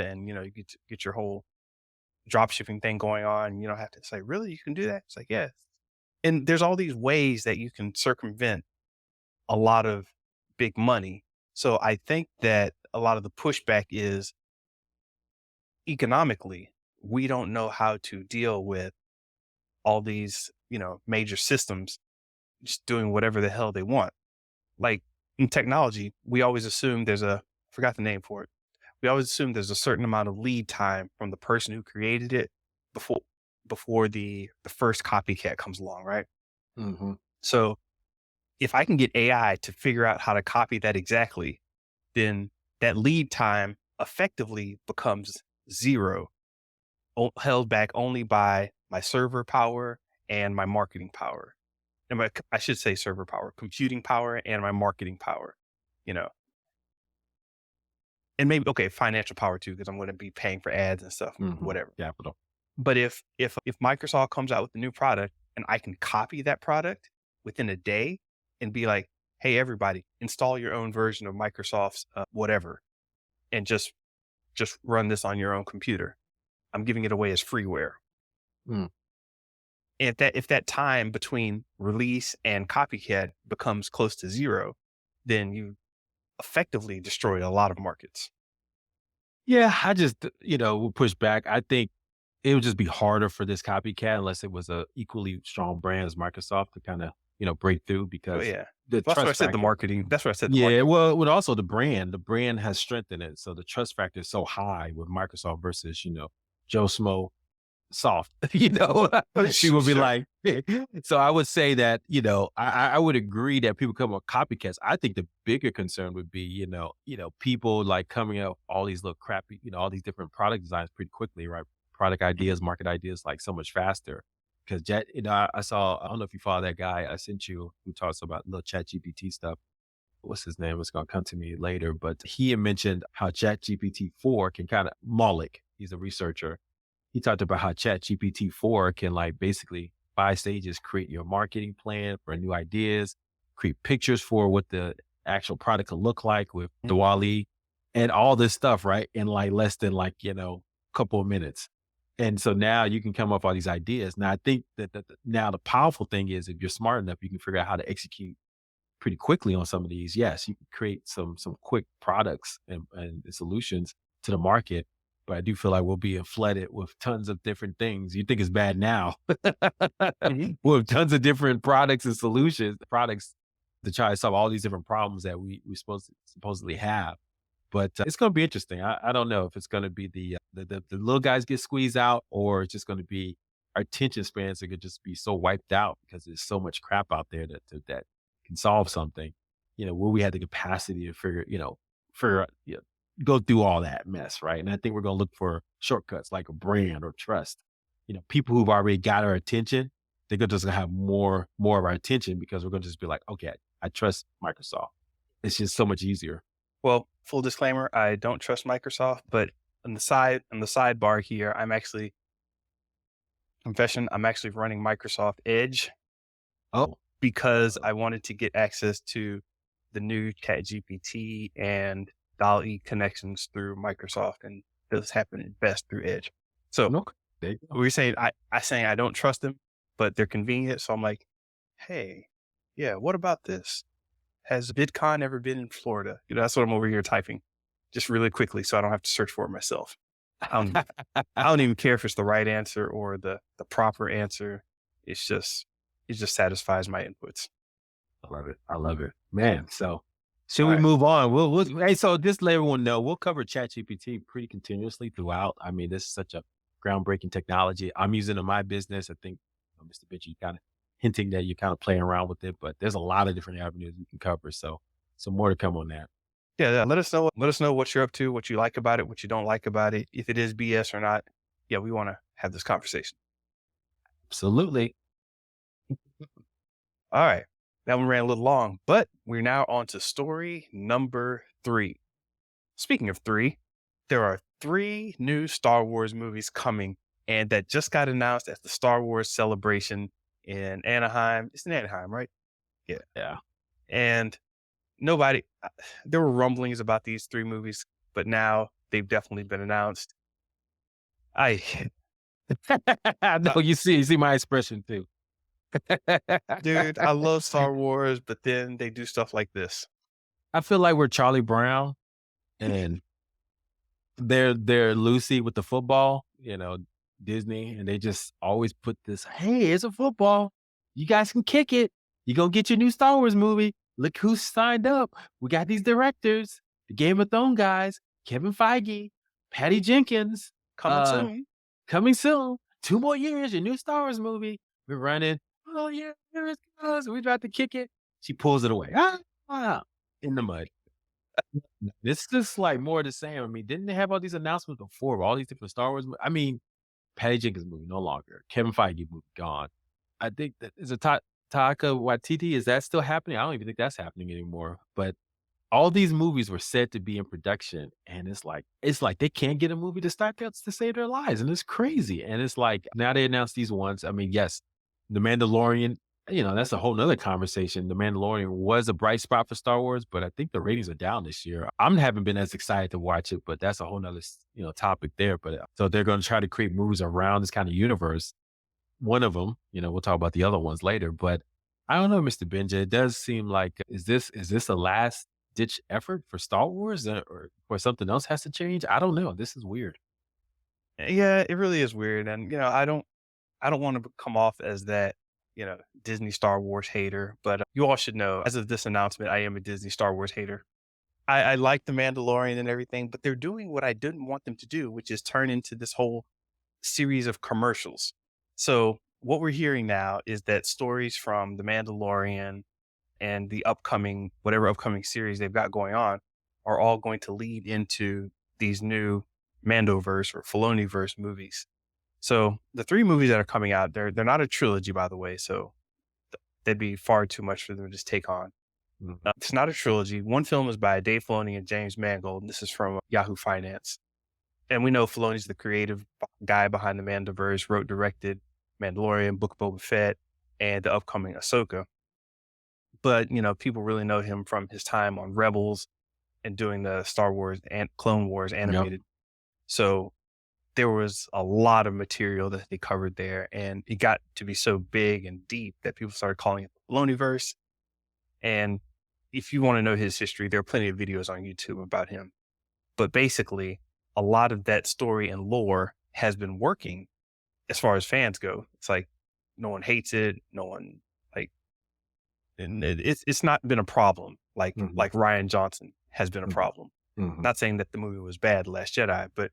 and, you get your whole drop shipping thing going on. You don't have to say, really, you can do that? It's like, yeah. And there's all these ways that you can circumvent a lot of big money. So I think that a lot of the pushback is economically, we don't know how to deal with all these, major systems just doing whatever the hell they want. Like in technology, we always assume forgot the name for it. We always assume there's a certain amount of lead time from the person who created it before the first copycat comes along, right? Hmm. So if I can get AI to figure out how to copy that exactly, then that lead time effectively becomes zero, held back only by my server power and my marketing power. And I should say server power, computing power and my marketing power, you know, and maybe, okay, financial power too, because I'm going to be paying for ads and stuff, Hmm. whatever. Capital. But if Microsoft comes out with a new product and I can copy that product within a day and be like, "Hey, everybody, install your own version of Microsoft's whatever, and just run this on your own computer." I'm giving it away as freeware. Mm. And if that time between release and copycat becomes close to zero, then you effectively destroyed a lot of markets. Yeah, I just, will push back. I think it would just be harder for this copycat unless it was a equally strong brand as Microsoft to kind of, break through Oh because yeah, the well, that's what I trust said. The factor. marketing. That's what I said. The Yeah, marketing. well, with also the brand has strengthened it. So the trust factor is so high with Microsoft versus, Joe Smo soft, people be Sure. like, so I would say that, I would agree that people come with copycats. I think the bigger concern would be, people like coming up all these little crappy, all these different product designs pretty quickly, right? Product Mhm. ideas, market ideas, like so much faster. Because Jet, I saw, I don't know if you follow that guy I sent you who talks about little chat GPT stuff. What's his name? It's going to come to me later, but he had mentioned how chat GPT 4 can kind of Maulik. He's a researcher. He talked about how chat GPT 4 can like basically 5 stages create your marketing plan for new ideas, create pictures for what the actual product could look like with Mhm. Diwali and all this stuff, right? In like less than like, couple of minutes. And so now you can come up with all these ideas. Now I think that now the powerful thing is if you're smart enough, you can figure out how to execute pretty quickly on some of these. Yes, you can create some quick products and solutions to the market, but I do feel like we'll be flooded with tons of different things. You think it's bad now, Mhm. with tons of different products and solutions, products to try to solve all these different problems that we supposedly have. But it's going to be interesting. I don't know if it's going to be the little guys get squeezed out, or it's just going to be our attention spans are going to just be so wiped out because there's so much crap out there that can solve something. Where we had the capacity to figure out, go through all that mess, right? And I think we're going to look for shortcuts like a brand or trust. People who've already got our attention they're just gonna have more of our attention because we're gonna just be like, okay, I trust Microsoft. It's just so much easier. Well, full disclaimer, I don't trust Microsoft, but on the sidebar here, I'm actually running Microsoft Edge Oh, because uh, I wanted to get access to the new Chat GPT and DALL-E connections through Microsoft, and those happen best through Edge. So no, there you go. we are saying I saying I don't trust them, but they're convenient. So I'm like, hey, yeah, what about this? Has VidCon ever been in Florida? You know, that's what I'm over here typing just really quickly so I don't have to search for it myself. I don't I don't even care if it's the right answer or the proper answer. It's just it just satisfies my inputs. I love it. I love it, man. So, should All we right. move on? Hey, so just let everyone know we'll cover ChatGPT pretty continuously throughout. I mean, this is such a groundbreaking technology. I'm using it in my business. I think, Mr. Benji, you kind of hinting that you're kind of playing around with it, but there's a lot of different avenues we can cover. So more to come on that. Yeah, yeah. Let us know what you're up to, what you like about it, what you don't like about it, if it is BS or not. Yeah, we want to have this conversation. Absolutely. All right. That one ran a little long, but we're now on to story number 3. Speaking of 3, there are 3 new Star Wars movies coming and that just got announced at the Star Wars celebration in Anaheim. It's in Anaheim, right? Yeah. Yeah. And nobody there were rumblings about these 3 movies, but now they've definitely been announced. I No, uh, you see my expression too. dude, I love Star Wars, but then they do stuff like this. I feel like we're Charlie Brown and they're Lucy with the football, Disney, and they just always put this, "Hey, it's a football. You guys can kick it. You gonna get your new Star Wars movie. Look who's signed up. We got these directors, the Game of Thrones guys, Kevin Feige, Patty Jenkins, Coming uh, soon. coming soon. 2 more years, your new Star Wars movie. We're running. Oh yeah, here it goes. We about to kick it." She pulls it away. In the mud. This is like more of the same. I mean, didn't they have all these announcements before of all these different Star Wars I mean, Patty Jenkins movie no longer. Kevin Feige movie gone. I think that is a Taika Waititi. Is that still happening? I don't even think that's happening anymore. But all these movies were said to be in production, and it's like they can't get a movie to start to save their lives, and it's crazy. And it's like now they announce these ones. I mean, yes, The Mandalorian. That's a whole nother conversation. The Mandalorian was a bright spot for Star Wars, but I think the ratings are down this year. I haven't been as excited to watch it, but that's a whole nother topic there. But so they're going to try to create movies around this kind of universe. One of them, we'll talk about the other ones later. But I don't know, Mr. Benja. It does seem like is this a last ditch effort for Star Wars, or something else has to change? I don't know. This is weird. Yeah, it really is weird, and, I don't wanna come off as that, Disney Star Wars hater, but you all should know, as of this announcement, I am a Disney Star Wars hater. I like The Mandalorian and everything, but they're doing what I didn't want them to do, which is turn into this whole series of commercials. So, what we're hearing now is that stories from The Mandalorian and the upcoming whatever upcoming series they've got going on are all going to lead into these new Mandoverse or Filoniverse movies. So the 3 movies that are coming out, they're not a trilogy, by the way, so that'd be far too much for them to just take on. Mhm. It's not a trilogy. One film is by Dave Filoni and James Mangold, and this is from Yahoo Finance. And we know Filoni's the creative guy behind the Mandoverse, wrote, directed Mandalorian, Book of Boba Fett, and the upcoming Ahsoka. But, people really know him from his time on Rebels and doing the Star Wars and Clone Wars Yep. animated. So there was a lot of material that they covered there, and it got to be so big and deep that people started calling it the Filoniverse. And if you want to know his history, there are plenty of videos on YouTube about him. But basically, a lot of that story and lore has been working as far as fans go. It's like no one hates it, no one like, and it's not been a problem Mhm. like Ryan Johnson has been a Mhm. problem. Mhm. Not saying that the movie was bad, Last Jedi, but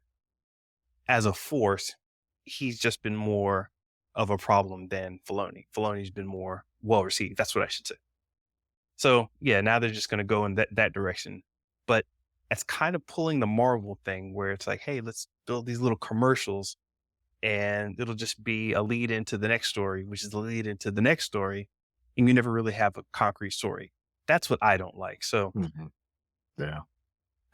as a force, he's just been more of a problem than Filoni. Filoni's been more well received. That's what I should say. So yeah, now they're just going to go in that direction. But it's kind of pulling the Marvel thing where it's like, hey, let's build these little commercials and it'll just be a lead into the next story, which is the lead into the next story, and you never really have a concrete story. That's what I don't like. So, Mhm. Yeah.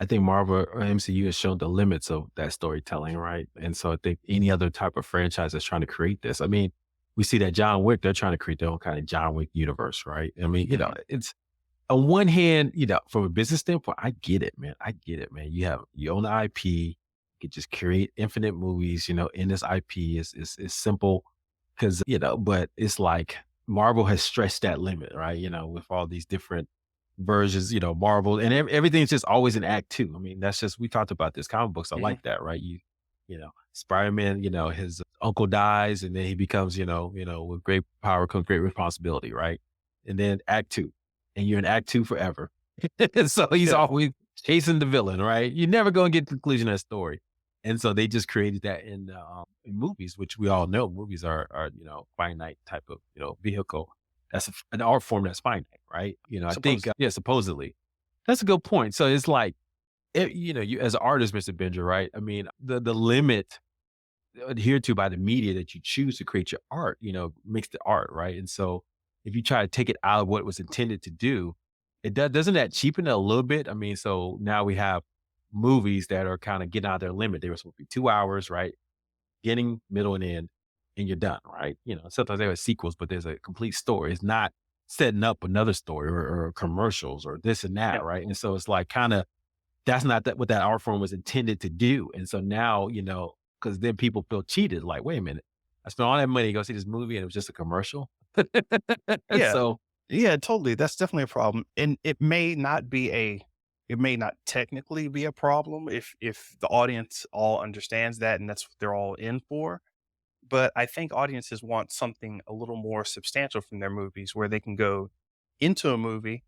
I think Marvel or MCU has shown the limits of that storytelling, right? And so I think any other type of franchise that's trying to create this, I mean, we see that John Wick, they're trying to create their own kind of John Wick universe, right? I mean, mhm, it's on one hand, from a business standpoint, I get it, man. I get it, man. You own the IP, you could just create infinite movies, in this IP is simple because, but it's like Marvel has stretched that limit, right? With all these different versions, Marvel and everything's just always in act two. I mean, that's just, we talked about this. Comic books are mhm, like that, right? Spider-Man, his uncle dies and then he becomes, with great power comes great responsibility, right? And then act two and you're in act two forever. And so he's yeah, always chasing the villain, right? You're never going to get to the conclusion of that story. And so they just created that in movies, which we all know movies are finite type of, vehicle. That's an art form that's finite, right? I think, supposed. yeah, supposedly. That's a good point. So it's like, you as an artist, Mr. Benja, right? I mean, the limit adhered to by the media that you choose to create your art, makes the art, right? And so if you try to take it out of what it was intended to do, doesn't that cheapen it a little bit? I mean, so now we have movies that are kind of getting out of their limit. They were supposed to be 2 hours, right? Beginning, middle, and end, and you're done, right? Sometimes they have sequels, but there's a complete story. It's not setting up another story or commercials or this and that, Yeah, right? And so it's like kind of that's not what that art form was intended to do. And so now, because then people feel cheated, like, wait a minute, I spent all that money to go see this movie and it was just a commercial. yeah, So yeah, totally. That's definitely a problem, and it may not technically be a problem if the audience all understands that and that's what they're all in for. But I think audiences want something a little more substantial from their movies where they can go into a movie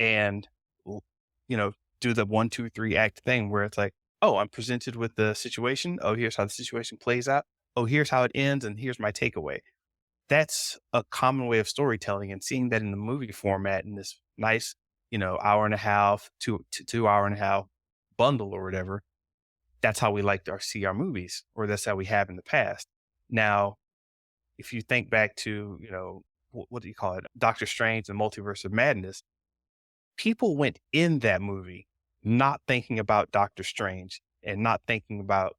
and, l you know, do the 1, 2, 3 act thing where it's like, "Oh, I'm presented with the situation. Oh, here's how the situation plays out. Oh, here's how it ends, and here's my takeaway." That's a common way of storytelling, and seeing that in the movie format in this nice, hour and a half, 2 hour and a half bundle or whatever, that's how we like to see our movies, or that's how we have in the past. Now, if you think back to, what do you call it? Doctor Strange and Multiverse of Madness, people went in that movie not thinking about Doctor Strange and not thinking about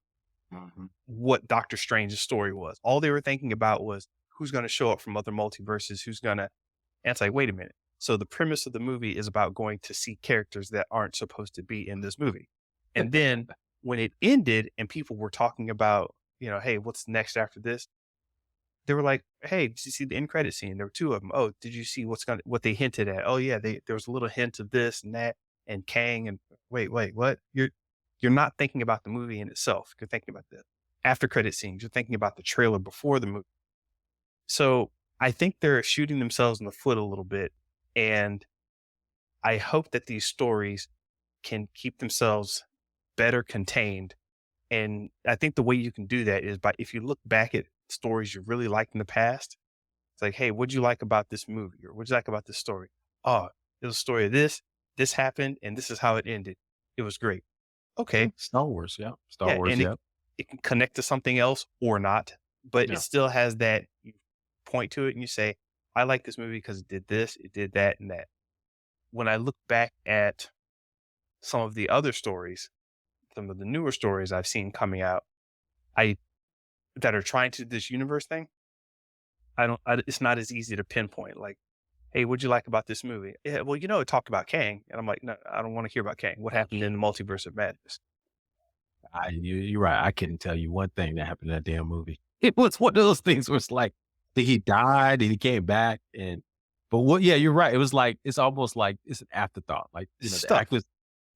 Mhm. what Doctor Strange's story was. All they were thinking about was who's going to show up from other multiverses, who's going to, and it's like, wait a minute. So the premise of the movie is about going to see characters that aren't supposed to be in this movie. And then when it ended and people were talking about, hey, what's next after this? They were like, "Hey, did you see the end credit scene? There were 2 of them. Oh, did you see what they hinted at? Oh, yeah, there was a little hint of this and that and Kang and wait, what? You're not thinking about the movie in itself. You're thinking about the after credit scenes. You're thinking about the trailer before the movie." So, I think they're shooting themselves in the foot a little bit, and I hope that these stories can keep themselves better contained, and I think the way you can do that is by if you look back at stories you really liked in the past. It's like, "Hey, what'd you like about this movie?" Or "What'd you like about this story?" "Oh, it was a story of this happened, and this is how it ended. It was great." Yeah, "Okay." Star Wars, yeah. Star Yeah, Wars, and yeah. it can connect to something else or not, but it Yeah. still has that you point to it and you say, "I like this movie because it did this, it did that, and that." When I look back at some of the other stories, some of the newer stories I've seen coming out, I that are trying to do this universe thing, it's not as easy to pinpoint, like, "Hey, what'd you like about this movie?" "Yeah, well, it talked about Kang." And I'm like, "No, I don't wanna hear about Kang. What happened in the Multiverse of Madness?" You're right. I couldn't tell you one thing that happened in that damn movie. It was one of those things where it's like, did he died and he came back but what yeah, you're right. It was like it's almost like it's an afterthought. Like, It's the stuff. actors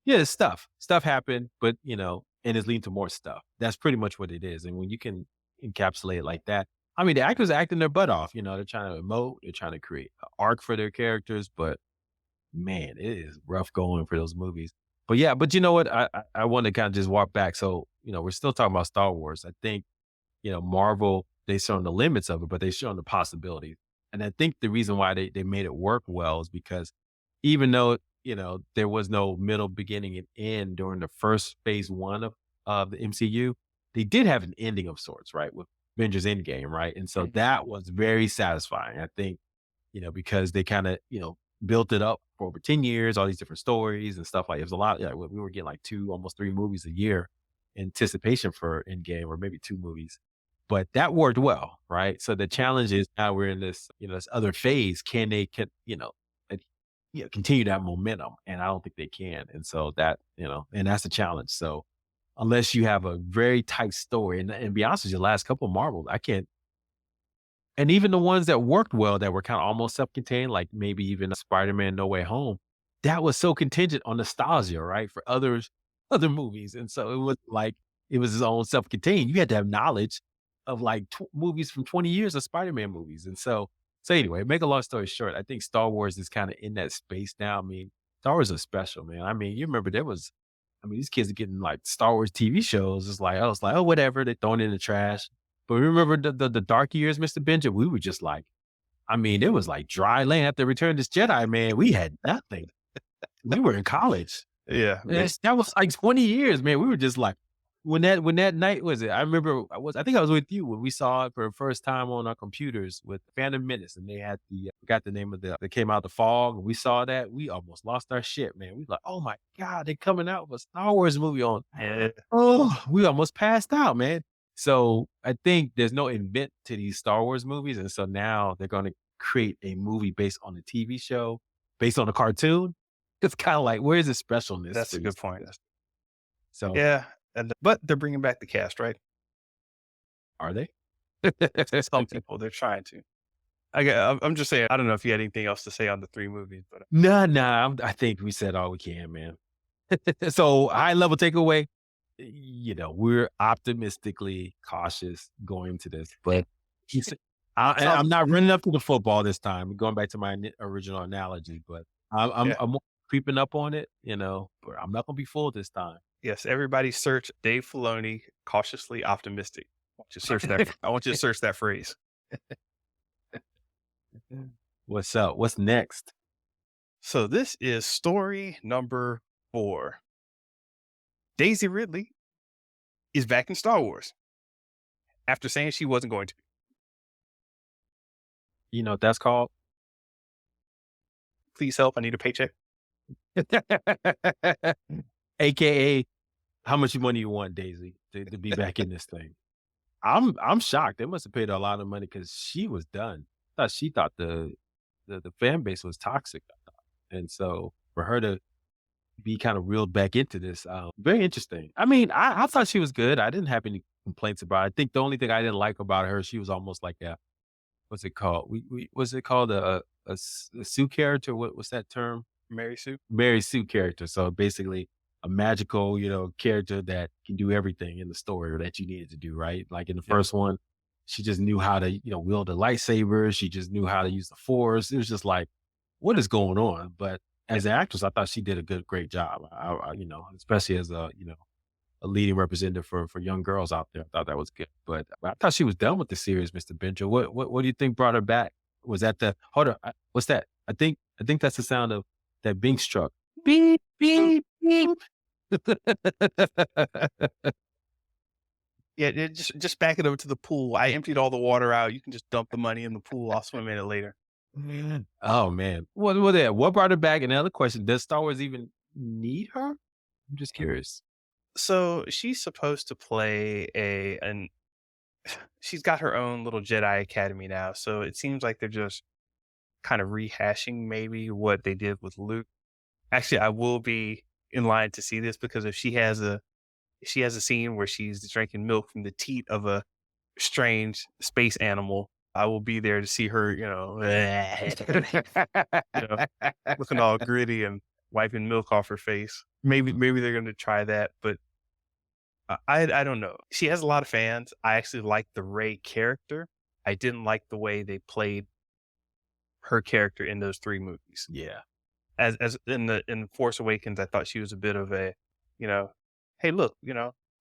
yeah, it's stuff. Stuff happened, but and it's leading to more stuff. That's pretty much what it is. And when you can encapsulate it like that, I mean the actors are acting their butt off, they're trying to emote, they're trying to create an arc for their characters, but man, it is rough going for those movies. But yeah, but you know what? I want to kind of just walk back. So, we're still talking about Star Wars. I think, Marvel, they shown the limits of it, but they shown the possibilities. And I think the reason why they made it work well is because even though, there was no middle, beginning, and end during the first phase one of the MCU, they did have an ending of sorts, right, with Avengers Endgame, right? And so Mhm. that was very satisfying. I think, because they kinda, built it up for over 10 years, all these different stories and stuff like it was a lot. Yeah, we were getting like 2, almost 3 movies a year in anticipation for Endgame or maybe 2 movies. But that worked well, right? So the Mhm. challenge is now we're in this, this other phase. Can they uh, continue that momentum? And I don't think they can. And so that, and that's the challenge. So unless you have a very tight story, and be honest with you, the last couple of Marvel, I can't, and even the ones that worked well that were kinda almost self-contained, like maybe even Spider-Man: No Way Home, that was so contingent on nostalgia, right, for other movies, and so it was like it was his own self-contained. You had to have knowledge of, like, movies from 20 years of Spider-Man movies, and so anyway, make a long story short, I think Star Wars is kinda in that space now. I mean, Star Wars is special, man. I mean, you remember these kids are getting, like, Star Wars TV shows. It's like I was like, "Oh, whatever." They throwing it in the trash. But remember the dark years, Mr. Benja? We were just like, I mean, it was like dry land after Return of this Jedi, man. We had nothing. We were in college. Yeah, That was like 20 years, man. We were just like, when that night was it? I remember I think I was with you when we saw it for the first time on our computers with Phantom Menace, and they had forgot the name of that came out the fog, and we saw that. We almost lost our shit, man. We was like, oh my God, they're coming out with a Star Wars movie on. yeah, Oh, we almost passed out, man. So I think there's no invent to these Star Wars movies, and so now they're gonna create a movie based on a TV show, based on a cartoon. It's kinda like, where's the specialness that's for a good these point. things? So, Yeah, but they're bringing back the cast, right? are they? Some people, they're trying to. I'm just saying, I don't know if you had anything else to say on the 3 movies, but, Nah, nah, I think we said all we can, man. So, high level takeaway, we're optimistically cautious going to this, but he's and sounds I'm not running up to the football this time, going back to my original analogy, but yeah. I'm creeping up on it, but I'm not gonna be fooled this time. Yes, everybody search Dave Filoni, cautiously optimistic. I want you to search that phrase. What's up? What's next? So this is story number 4. Daisy Ridley is back in Star Wars after saying she wasn't going to be. You know what that's called? "Please help, I need a paycheck." AKA, how much money you want, Daisy, to be back in this thing? I'm shocked. They must have paid her a lot of money because she was done. She thought the fan base was toxic, I thought. And so for her to be kind of reeled back into this, very interesting. I mean, I thought she was good. I didn't have any complaints about it. I think the only thing I didn't like about her, she was almost like a what's it called? We what's it called? A Sue character? What's that term? Mary Sue? Mary Sue character. So basically a magical, character that can do everything in the story that you needed to do, right? Like in the Yeah, first one, she just knew how to, wield a lightsaber. She just knew how to use the force. It was just like, what is going on? But yeah. as an actress, I thought she did a great job. Especially as a leading representative for young girls out there. I thought that was good. But I thought she was done with the series, Mr. Benja. What do you think brought her back? Was that the hold on? What's that? I think that's the sound of that Binks truck. Beep beep beep. Yeah, just back it over to the pool. I emptied all the water out. You can just dump the money in the pool. I'll swim in it later. Oh man. What brought her back? And another question: does Star Wars even need her? I'm just curious. So she's supposed to play an she's got her own little Jedi Academy now. So it seems like they're just kind of rehashing maybe what they did with Luke. Actually, I will be in line to see this because if she has a scene where she's drinking milk from the teat of a strange space animal, I will be there to see her, you know, looking all gritty and wiping milk off her face. Maybe they're gonna try that, but I don't know. She has a lot of fans. I actually like the Rey character. I didn't like the way they played her character in those 3 movies. Yeah. As in Force Awakens, I thought she was a bit of a, you know, "Hey, look,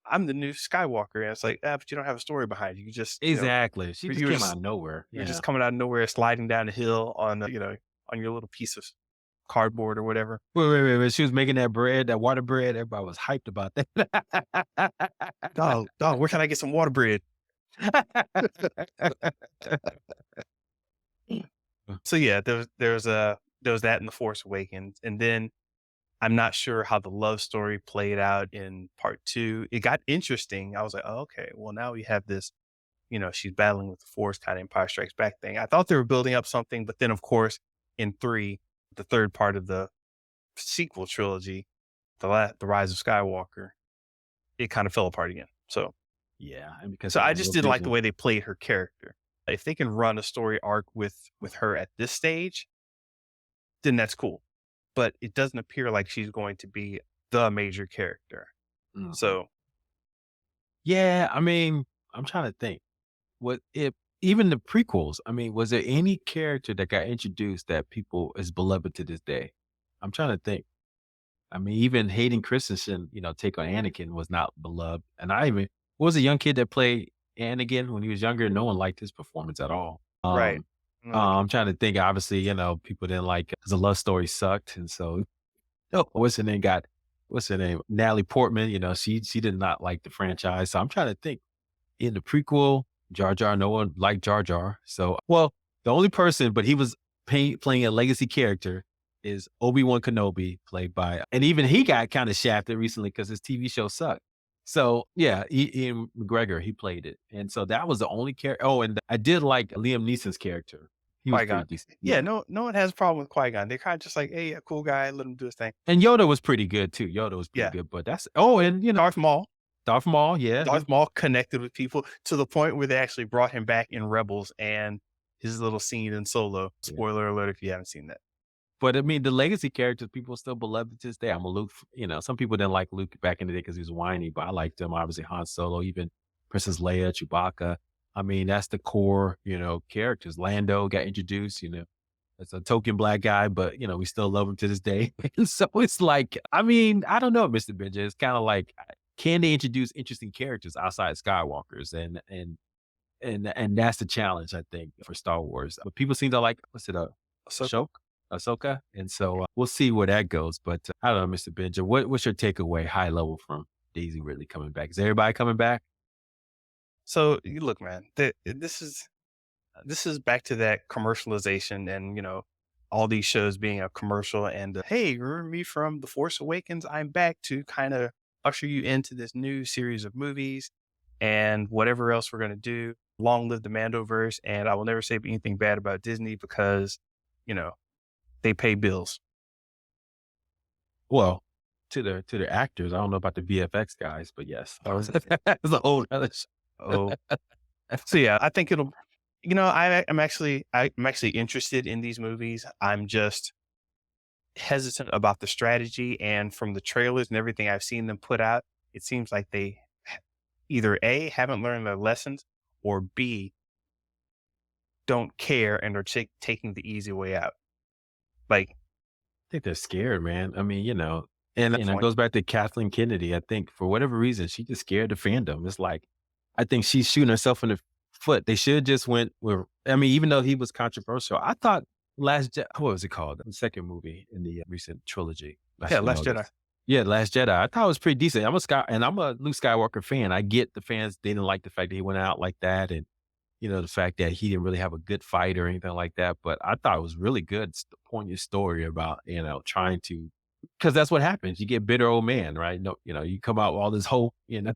I'm the new Skywalker," and it's like, "Ah, but you don't have a story behind you. You just, Exactly. She just you were came out just of nowhere. you're just Yeah. coming out of nowhere sliding down a hill on, on your little piece of cardboard or whatever. Wait. She was making that bread, that water bread. Everybody was hyped about that. Dog, where can I get some water bread? So yeah, there was that in The Force Awakens, and then I'm not sure how the love story played out in part 2. It got interesting. I was like, "Oh, okay, well, now we have this, she's battling with the Force kinda Empire Strikes Back thing." I thought they were building up something, but then, of course, in 3, the 3rd part of the sequel trilogy, The Rise of Skywalker, it kinda fell apart again. So Yeah, and because so of I the just little didn't like the vision. way they played her character. If they can run a story arc with her at this stage, then that's cool. But it doesn't appear like she's going to be the major character. Mhm. So Yeah, I mean, I'm trying to think. What if even the prequels, I mean, was there any character that got introduced that people is beloved to this day? I'm trying to think. I mean, even Hayden Christensen, take on Anakin was not beloved. And I even was a young kid that played Anakin when he was younger. No one liked his performance at all. right. No, they I'm trying to think. Obviously, people didn't like the love story sucked, and so what's her name got what's her name Natalie Portman. She did not like the franchise. So I'm trying to think in the prequel, Jar Jar, no one liked Jar Jar. So, well, the only person, but he was playing a legacy character, is Obi-Wan Kenobi, played by, and even he got kind of shafted recently because his TV show sucked. So, yeah, Ian McGregor, he played it. And so that was the only character. Oh, and I did like Liam Neeson's character. He was pretty Qui-Gon. decent. Yeah, Yeah. no one has a problem with Qui-Gon. They're kinda just like, "Hey, a cool guy, let him do his thing." And Yoda was pretty good too. Yoda was pretty Yeah. good, but oh, and Darth Maul. Darth Maul, yeah, Darth Maul connected with people to the point where they actually brought him back in Rebels and his little scene in Solo. yeah. Spoiler alert if you haven't seen that. But I mean, the legacy characters, people still beloved to this day. I'm a Luke, some people didn't like Luke back in the day because he was whiny, but I liked him. Obviously, Han Solo, even Princess Leia, Chewbacca. I mean, that's the core, characters. Lando got introduced, as a token black guy, but we still love him to this day. And so it's like, I mean, I don't know, Mr. Benja. It's kind of like, can they introduce interesting characters outside Skywalkers? And that's the challenge, I think, for Star Wars. But people seem to like, what's it, Ahsoka. Ahsoka? Ahsoka? And so, we'll see where that goes, but, I don't know, Mr. Benja, what's your takeaway high level from Daisy Ridley coming back? Is everybody coming back? So, you look, man, this is back to that commercialization and, all these shows being a commercial and, "Hey, remember me from The Force Awakens? I'm back to kinda usher you into this new series of movies and whatever else we're gonna do. Long live the Mandoverse, and I will never say anything bad about Disney because, you know, they pay bills." Well, to the actors, I don't know about the VFX guys, but yes. That's a whole other Oh, so yeah, I think it'll I'm actually interested in these movies. I'm just hesitant about the strategy, and from the trailers and everything I've seen them put out, it seems like they either A, haven't learned their lessons, or B, don't care and are taking the easy way out. Like, think they're scared, man. I mean, and good it point. goes back to Kathleen Kennedy. I think for whatever reason, she just scared the fandom. It's like, I think she's shooting herself in the foot. They should just went with, I mean, even though he was controversial, I thought what was it called? The second movie in the recent trilogy. I Yeah, should Last know Jedi. this. Yeah, Last Jedi. I thought it was pretty decent. I'm a Luke Skywalker fan. I get the fans, they didn't like the fact that he went out like that. And the fact that he didn't really have a good fight or anything like that, but I thought it was really good, poignant story about, trying to, because that's what happens. You get bitter old man, right? No, you come out with all this hope, and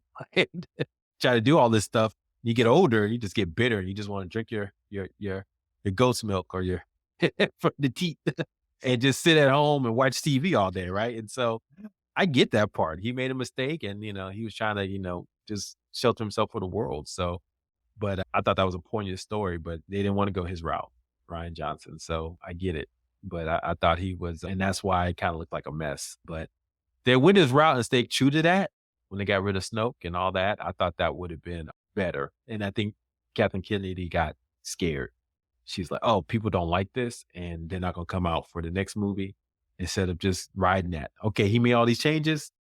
try to do all this stuff. You get older, you just get bitter, and you just want to drink your goat's milk or your from the teat, and just sit at home and watch TV all day, right? And so I get that part. He made a mistake, and he was trying to, just shelter himself for the world. So, but I thought that was a poignant story, but they didn't want to go his route, Ryan Johnson. So I get it. But I thought he was, and that's why it kind of looked like a mess. But they went his route and stayed true to that when they got rid of Snoke and all that. I thought that would have been better. And I think Kathleen Kennedy got scared. She's like, oh, people don't like this, and they're not going to come out for the next movie instead of just riding that. Okay, he made all these changes,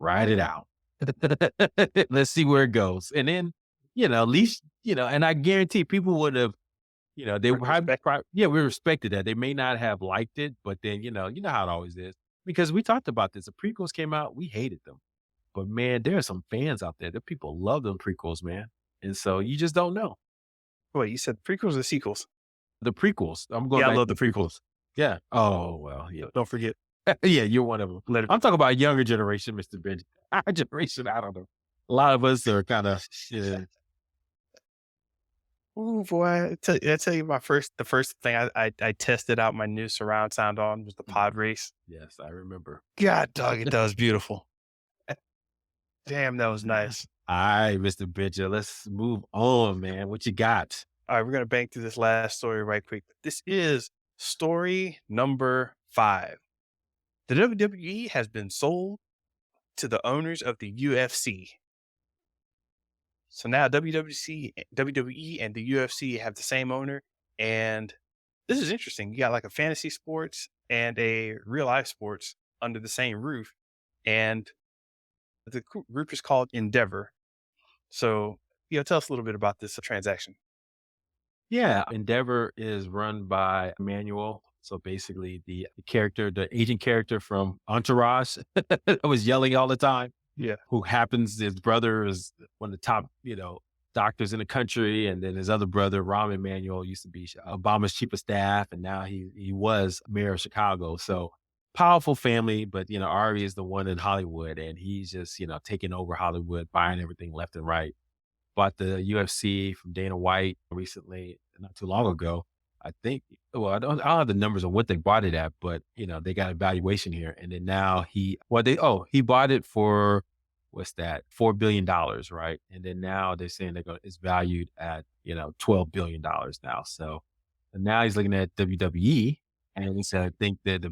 ride it out. Let's see where it goes. And then, at least, and I guarantee people would have, they Right, respect. yeah, we respected that. They may not have liked it, but then, you know how it always is. Because we talked about this. The prequels came out, we hated them. But man, there are some fans out there. The people love them prequels, man. And so you just don't know. Wait, you said prequels or sequels? The prequels. I'm going Yeah, I back to love the the prequels. prequels. Yeah. Oh, well, yeah. Don't forget. Yeah, you're one of them. Let it. I'm talking about younger generation, Mr. Benja. Our generation, I don't know. A lot of us are kind of, yeah. Ooh, boy! I tell you, the first thing I tested out my new surround sound on was the Mhm. pod race. Yes, I remember. God dog, it does beautiful. Damn, that was nice. All right, Mr. Benja, let's move on, man. What you got? All right, we're gonna bang through this last story right quick. This is story number 5. The WWE has been sold to the owners of the UFC. So now WWE and the UFC have the same owner, and this is interesting. You got like a fantasy sports and a real life sports under the same roof, and the group is called Endeavor. So, tell us a little bit about this transaction. Yeah, Endeavor is run by Emmanuel. So basically, the character, the agent character from Entourage, that was yelling all the time. Yeah. Who happens, his brother is one of the top, doctors in the country. And then his other brother, Rahm Emanuel, used to be Obama's chief of staff. And now he was mayor of Chicago. So powerful family, but, Ari is the one in Hollywood and he's just, taking over Hollywood, buying everything left and right. Bought the UFC from Dana White recently, not too long ago. I think, well, I don't have the numbers of what they bought it at, but they got a valuation here. And then now he bought it for what's that, $4 billion, right? And then now they're saying it's valued at, $12 billion now. So and now he's looking at WWE and he said, I think that the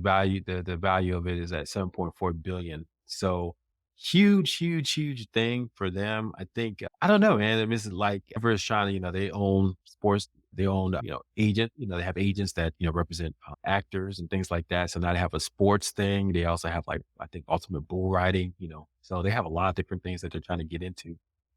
value of it is at 7.4 billion. So huge, huge, huge thing for them. I think I don't know, man. I mean, this is like Everest China, they own sports, they own, agent, they have agents that, represent actors and things like that. So now they have a sports thing. They also have like, I think ultimate bull riding, so they have a lot of different things that they're trying to get into.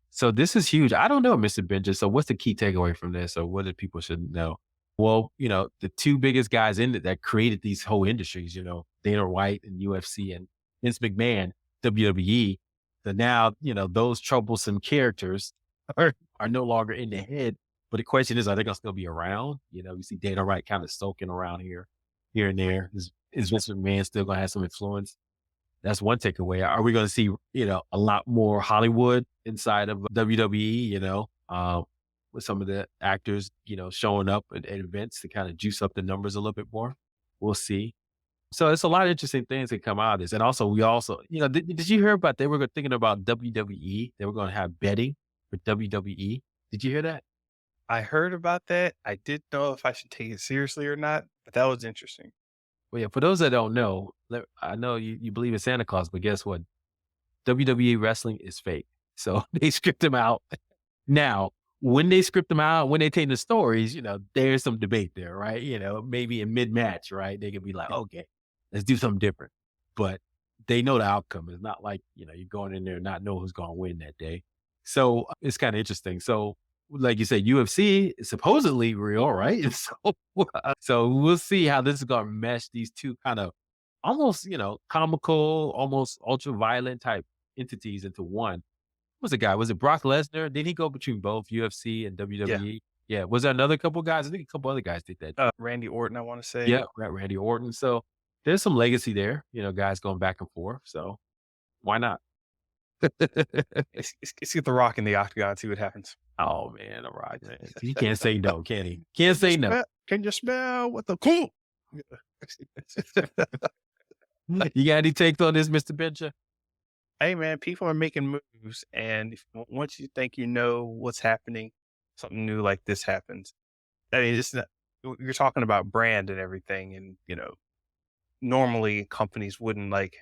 So this is huge. I don't know, Mr. Benja. So what's the key takeaway from this? Or what do people should know? Well, the two biggest guys in it that created these whole industries, Dana White and UFC and Vince McMahon, WWE. So now, those troublesome characters are no longer in the head. But the question is, are they going to still be around? We see Dana White kind of soaking around here and there. Is Vince McMahon still going to have some influence? That's one takeaway. Are we going to see, a lot more Hollywood inside of WWE, with some of the actors, showing up at events to kind of juice up the numbers a little bit more? We'll see. So it's a lot of interesting things that come out of this. And also, did you hear about they were thinking about WWE? They were going to have betting for WWE. Did you hear that? I heard about that. I didn't know if I should take it seriously or not, but that was interesting. Well, yeah, for those that don't know, I know you believe in Santa Claus, but guess what? WWE wrestling is fake. So they script them out. Now, when they script them out, when they take the stories, there's some debate there, right? Maybe in mid match, right? They could be like, Yeah. okay, let's do something different. But they know the outcome. It's not like, you're going in there and not know who's going to win that day. So it's kind of interesting. So, like you said, UFC is supposedly real, right? And so we'll see how this is going to mesh these two kind of almost, comical, almost ultra violent type entities into one. Was the guy? Was it Brock Lesnar? Did he go between both UFC and Yeah. WWE? Yeah. Was there another couple guys? I think a couple other guys did that. Randy Orton, I want to say. Yeah, Randy Orton. So there's some legacy there, guys going back and forth. So why not? Let's get The Rock in the octagon, see what happens. Oh man, all right, man. He can't say no, can he? Can't say no. Can you smell what the cool? You got any takes on this, Mr. Benja? Hey man, people are making moves, and once you think you know what's happening, something new like this happens. I mean, it's not. You're talking about brand and everything, and normally companies wouldn't like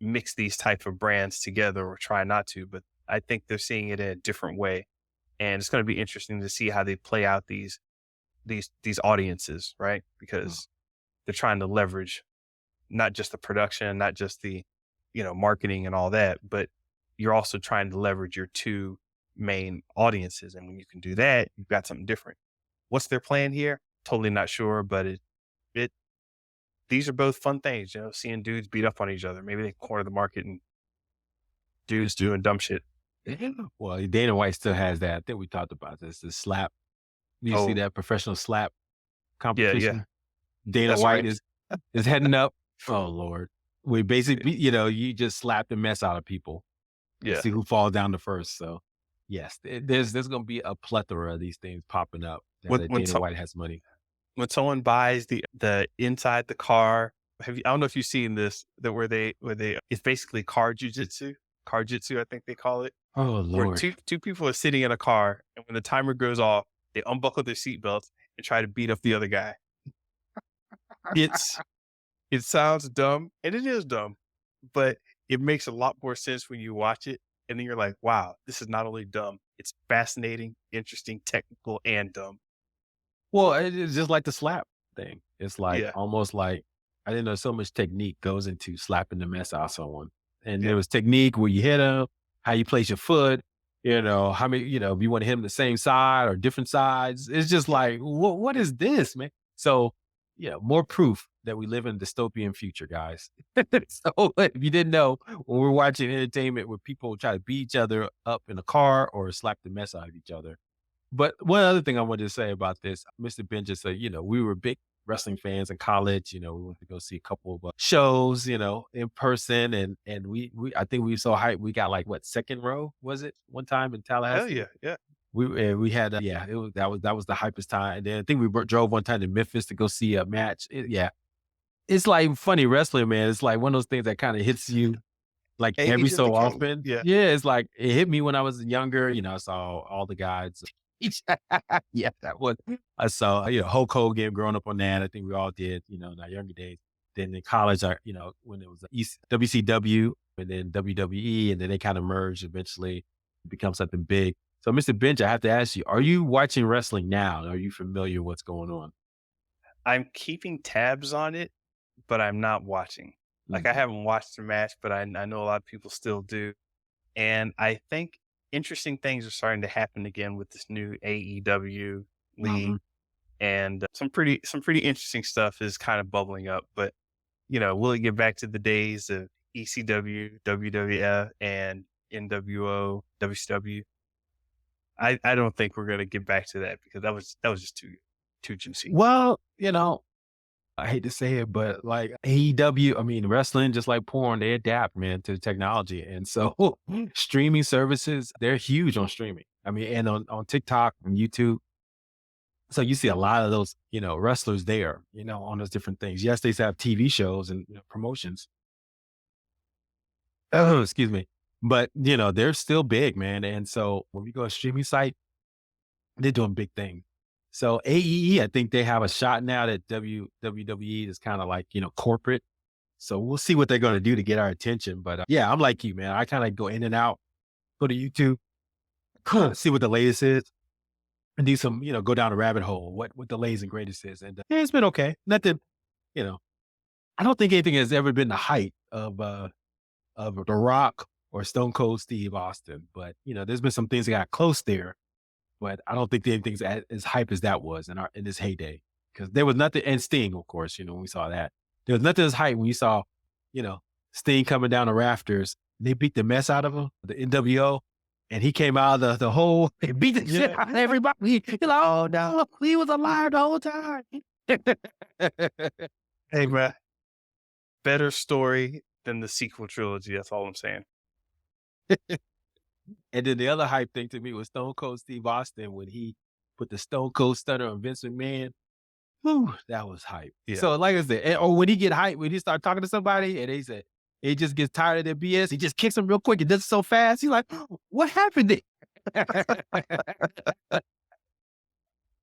mix these type of brands together or try not to, but I think they're seeing it in a different way, and it's going to be interesting to see how they play out these audiences, right? Because they're trying to leverage not just the production, not just the marketing and all that, but you're also trying to leverage your two main audiences, and when you can do that, you've got something different. What's their plan here? Totally not sure, but it these are both fun things, seeing dudes beat up on each other. Maybe they corner the market and dudes doing dumb shit. Well, Dana White still has that. I think we talked about this. The slap. You see Oh, that professional slap yeah, yeah. competition? Dana That's White right. is heading up. Oh Lord. We basically, you just slap the mess out of people and Yeah. see who falls down the first. So yes, there's gonna be a plethora of these things popping up now When that when Dana some White has money. when someone buys the inside the car, I don't know if you've seen this, that where they it's basically car jujitsu. Car jitsu, I think they call it, Oh where Lord. two people are sitting in a car, and when the timer goes off, they unbuckle their seatbelts and try to beat up the other guy. It's it sounds dumb, and it is dumb, but it makes a lot more sense when you watch it, and then you're like, "Wow, this is not only dumb, it's fascinating, interesting, technical, and dumb." Well, it's just like the slap thing. It's like Yeah, almost like I didn't know so much technique goes into slapping the mess out of someone. And there yeah. was technique where you hit them, how you place your foot, how many, if you want to hit them the same side or different sides. It's just like, what is this, man? So, yeah, more proof that we live in a dystopian future, guys. So if you didn't know, when we're watching entertainment where people try to beat each other up in a car or slap the mess out of each other, but one other thing I wanted to say about this, Mr. Benja said, we were big wrestling fans in college. We went to go see a couple of shows, in person, and we I think we saw hype. We got like what second row was it one time in Hell Tallahassee? yeah, yeah. We had yeah, that was the hypest time. And then I think we drove one time to Memphis to go see a match. Yeah, it's like funny wrestling, man. It's like one of those things that kind of hits you like every Age is the so game. often. Yeah. Yeah, it's like it hit me when I was younger. I saw all the guys. Yeah, that was I saw, Hulk Hogan growing up on that. I think we all did, in our younger days. Then in college, when it was WCW and then WWE, and then they kind of merged eventually to become something big. So, Mr. Bench, I have to ask you, are you watching wrestling now? Are you familiar with what's going on? I'm keeping tabs on it, but I'm not watching. Like, I Mhm. haven't watched the match, but I know a lot of people still do, and I think interesting things are starting to happen again with this new AEW league, Mhm. and some pretty interesting stuff is kind of bubbling up, but, will it get back to the days of ECW, WWF, and NWO, WCW? I don't think we're gonna get back to that because that was just too juicy. Well, I hate to say it, but like AEW, I mean, wrestling, just like porn, they adapt, man, to the technology. And so streaming services, they're huge on streaming. I mean, and on TikTok and YouTube. So you see a lot of those, wrestlers there, on those different things. Yes, they have TV shows and promotions. Oh, excuse me. But, they're still big, man. And so when we go to a streaming site, they're doing big things. So AEE, I think they have a shot now that WWE is kind of like, corporate. So we'll see what they're going to do to get our attention. But yeah, I'm like you, man. I kind of go in and out, go to YouTube, see what the latest is, and do some, go down a rabbit hole, what the latest and greatest is. And yeah, it's been okay. Nothing, you know, I don't think anything has ever been the height of The Rock or Stone Cold Steve Austin. But, there's been some things that got close there, but I don't think anything's as hype as that was in this heyday. Because there was nothing, and Sting, of course, when we saw that. There was nothing as hype when you saw, you know, Sting coming down the rafters. They beat the mess out of him, the NWO, and he came out of the hole and beat the shit Yeah. out of everybody. You're like, oh no, he was alive the whole time. Hey, man, better story than the sequel trilogy, that's all I'm saying. And then the other hype thing to me was Stone Cold Steve Austin when he put the Stone Cold Stunner on Vince McMahon. Whew, that was hype. Yeah. So, like I said, or when he get hype, when he start talking to somebody and they say he just gets tired of their BS, he just kicks them real quick and does it so fast. He's like, "What happened there?"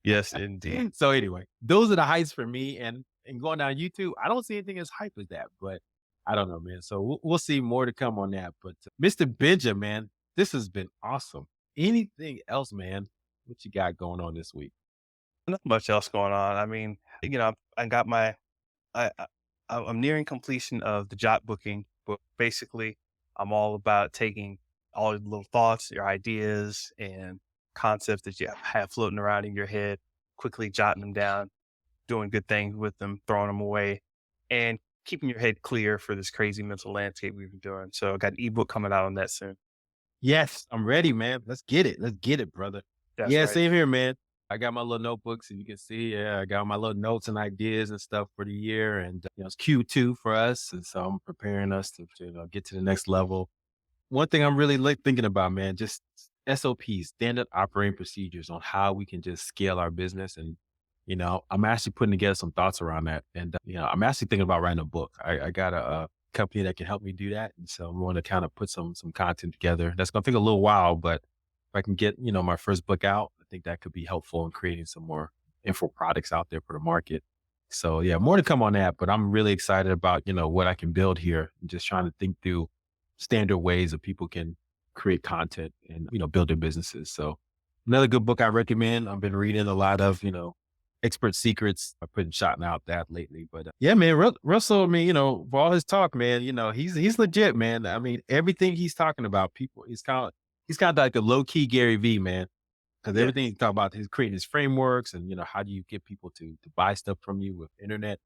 Yes, indeed. So anyway, those are the hypes for me. And going down YouTube, I don't see anything as hype as that, but I don't know, man. So we'll see more to come on that. But Mr. Benja, man, this has been awesome. Anything else, man? What you got going on this week? Not much else going on. I mean, I got my I I I'm nearing completion of the job booking book. Basically, I'm all about taking all your little thoughts, your ideas, and concepts that you have floating around in your head, quickly jotting them down, doing good things with them, throwing them away, and keeping your head clear for this crazy mental landscape we've been doing. So I got an ebook coming out on that soon. Yes, I'm ready, man. Let's get it. Let's get it, brother. That's Yeah, right. same here, man. I got my little notebooks, and you can see, yeah, I got my little notes and ideas and stuff for the year, and it's Q2 for us, and so I'm preparing us to get to the next level. One thing I'm really like thinking about, man, just SOPs, standard operating procedures on how we can just scale our business. And, I'm actually putting together some thoughts around that. And, I'm actually thinking about writing a book. I got a company that can help me do that. And so I'm going to kind of put some content together. That's going to take a little while, but if I can get, my first book out, I think that could be helpful in creating some more info products out there for the market. So yeah, more to come on that, but I'm really excited about, what I can build here and just trying to think through standard ways that people can create content and, build their businesses. So another good book I recommend. I've been reading a lot of, expert secrets. I've been shouting out that lately, but yeah, man, Russell, I mean, for all his talk, man, he's legit, man. I mean, everything he's talking about, people, he's kind of like a low key Gary V, man. Cause Yeah. everything he's talking about, he's creating his frameworks and, how do you get people to buy stuff from you with internet?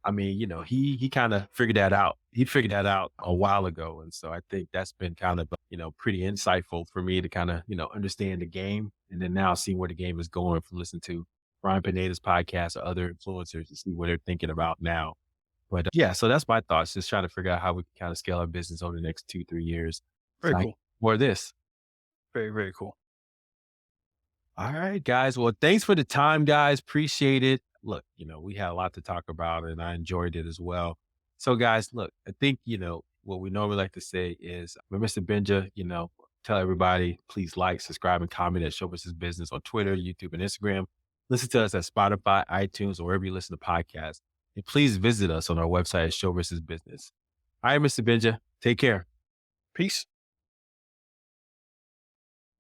I mean, he kind of figured that out. He figured that out a while ago. And so I think that's been kind of, pretty insightful for me to kind of, understand the game. And then now seeing where the game is going from listening to Brian Pineda's podcast or other influencers to see what they're thinking about now. But yeah, so that's my thoughts. Just trying to figure out how we can kind of scale our business over the next 2, 3 years. Very So cool. more of this. Very, very cool. All right, guys. Well, thanks for the time, guys. Appreciate it. Look, we had a lot to talk about and I enjoyed it as well. So, guys, look, I think, what we normally like to say is, Mr. Benja, tell everybody, please like, subscribe, and comment at Show Versus Business on Twitter, YouTube, and Instagram. Listen to us at Spotify, iTunes, or wherever you listen to podcasts. And please visit us on our website at Show Versus Business. All right, Mr. Benja, take care. Peace.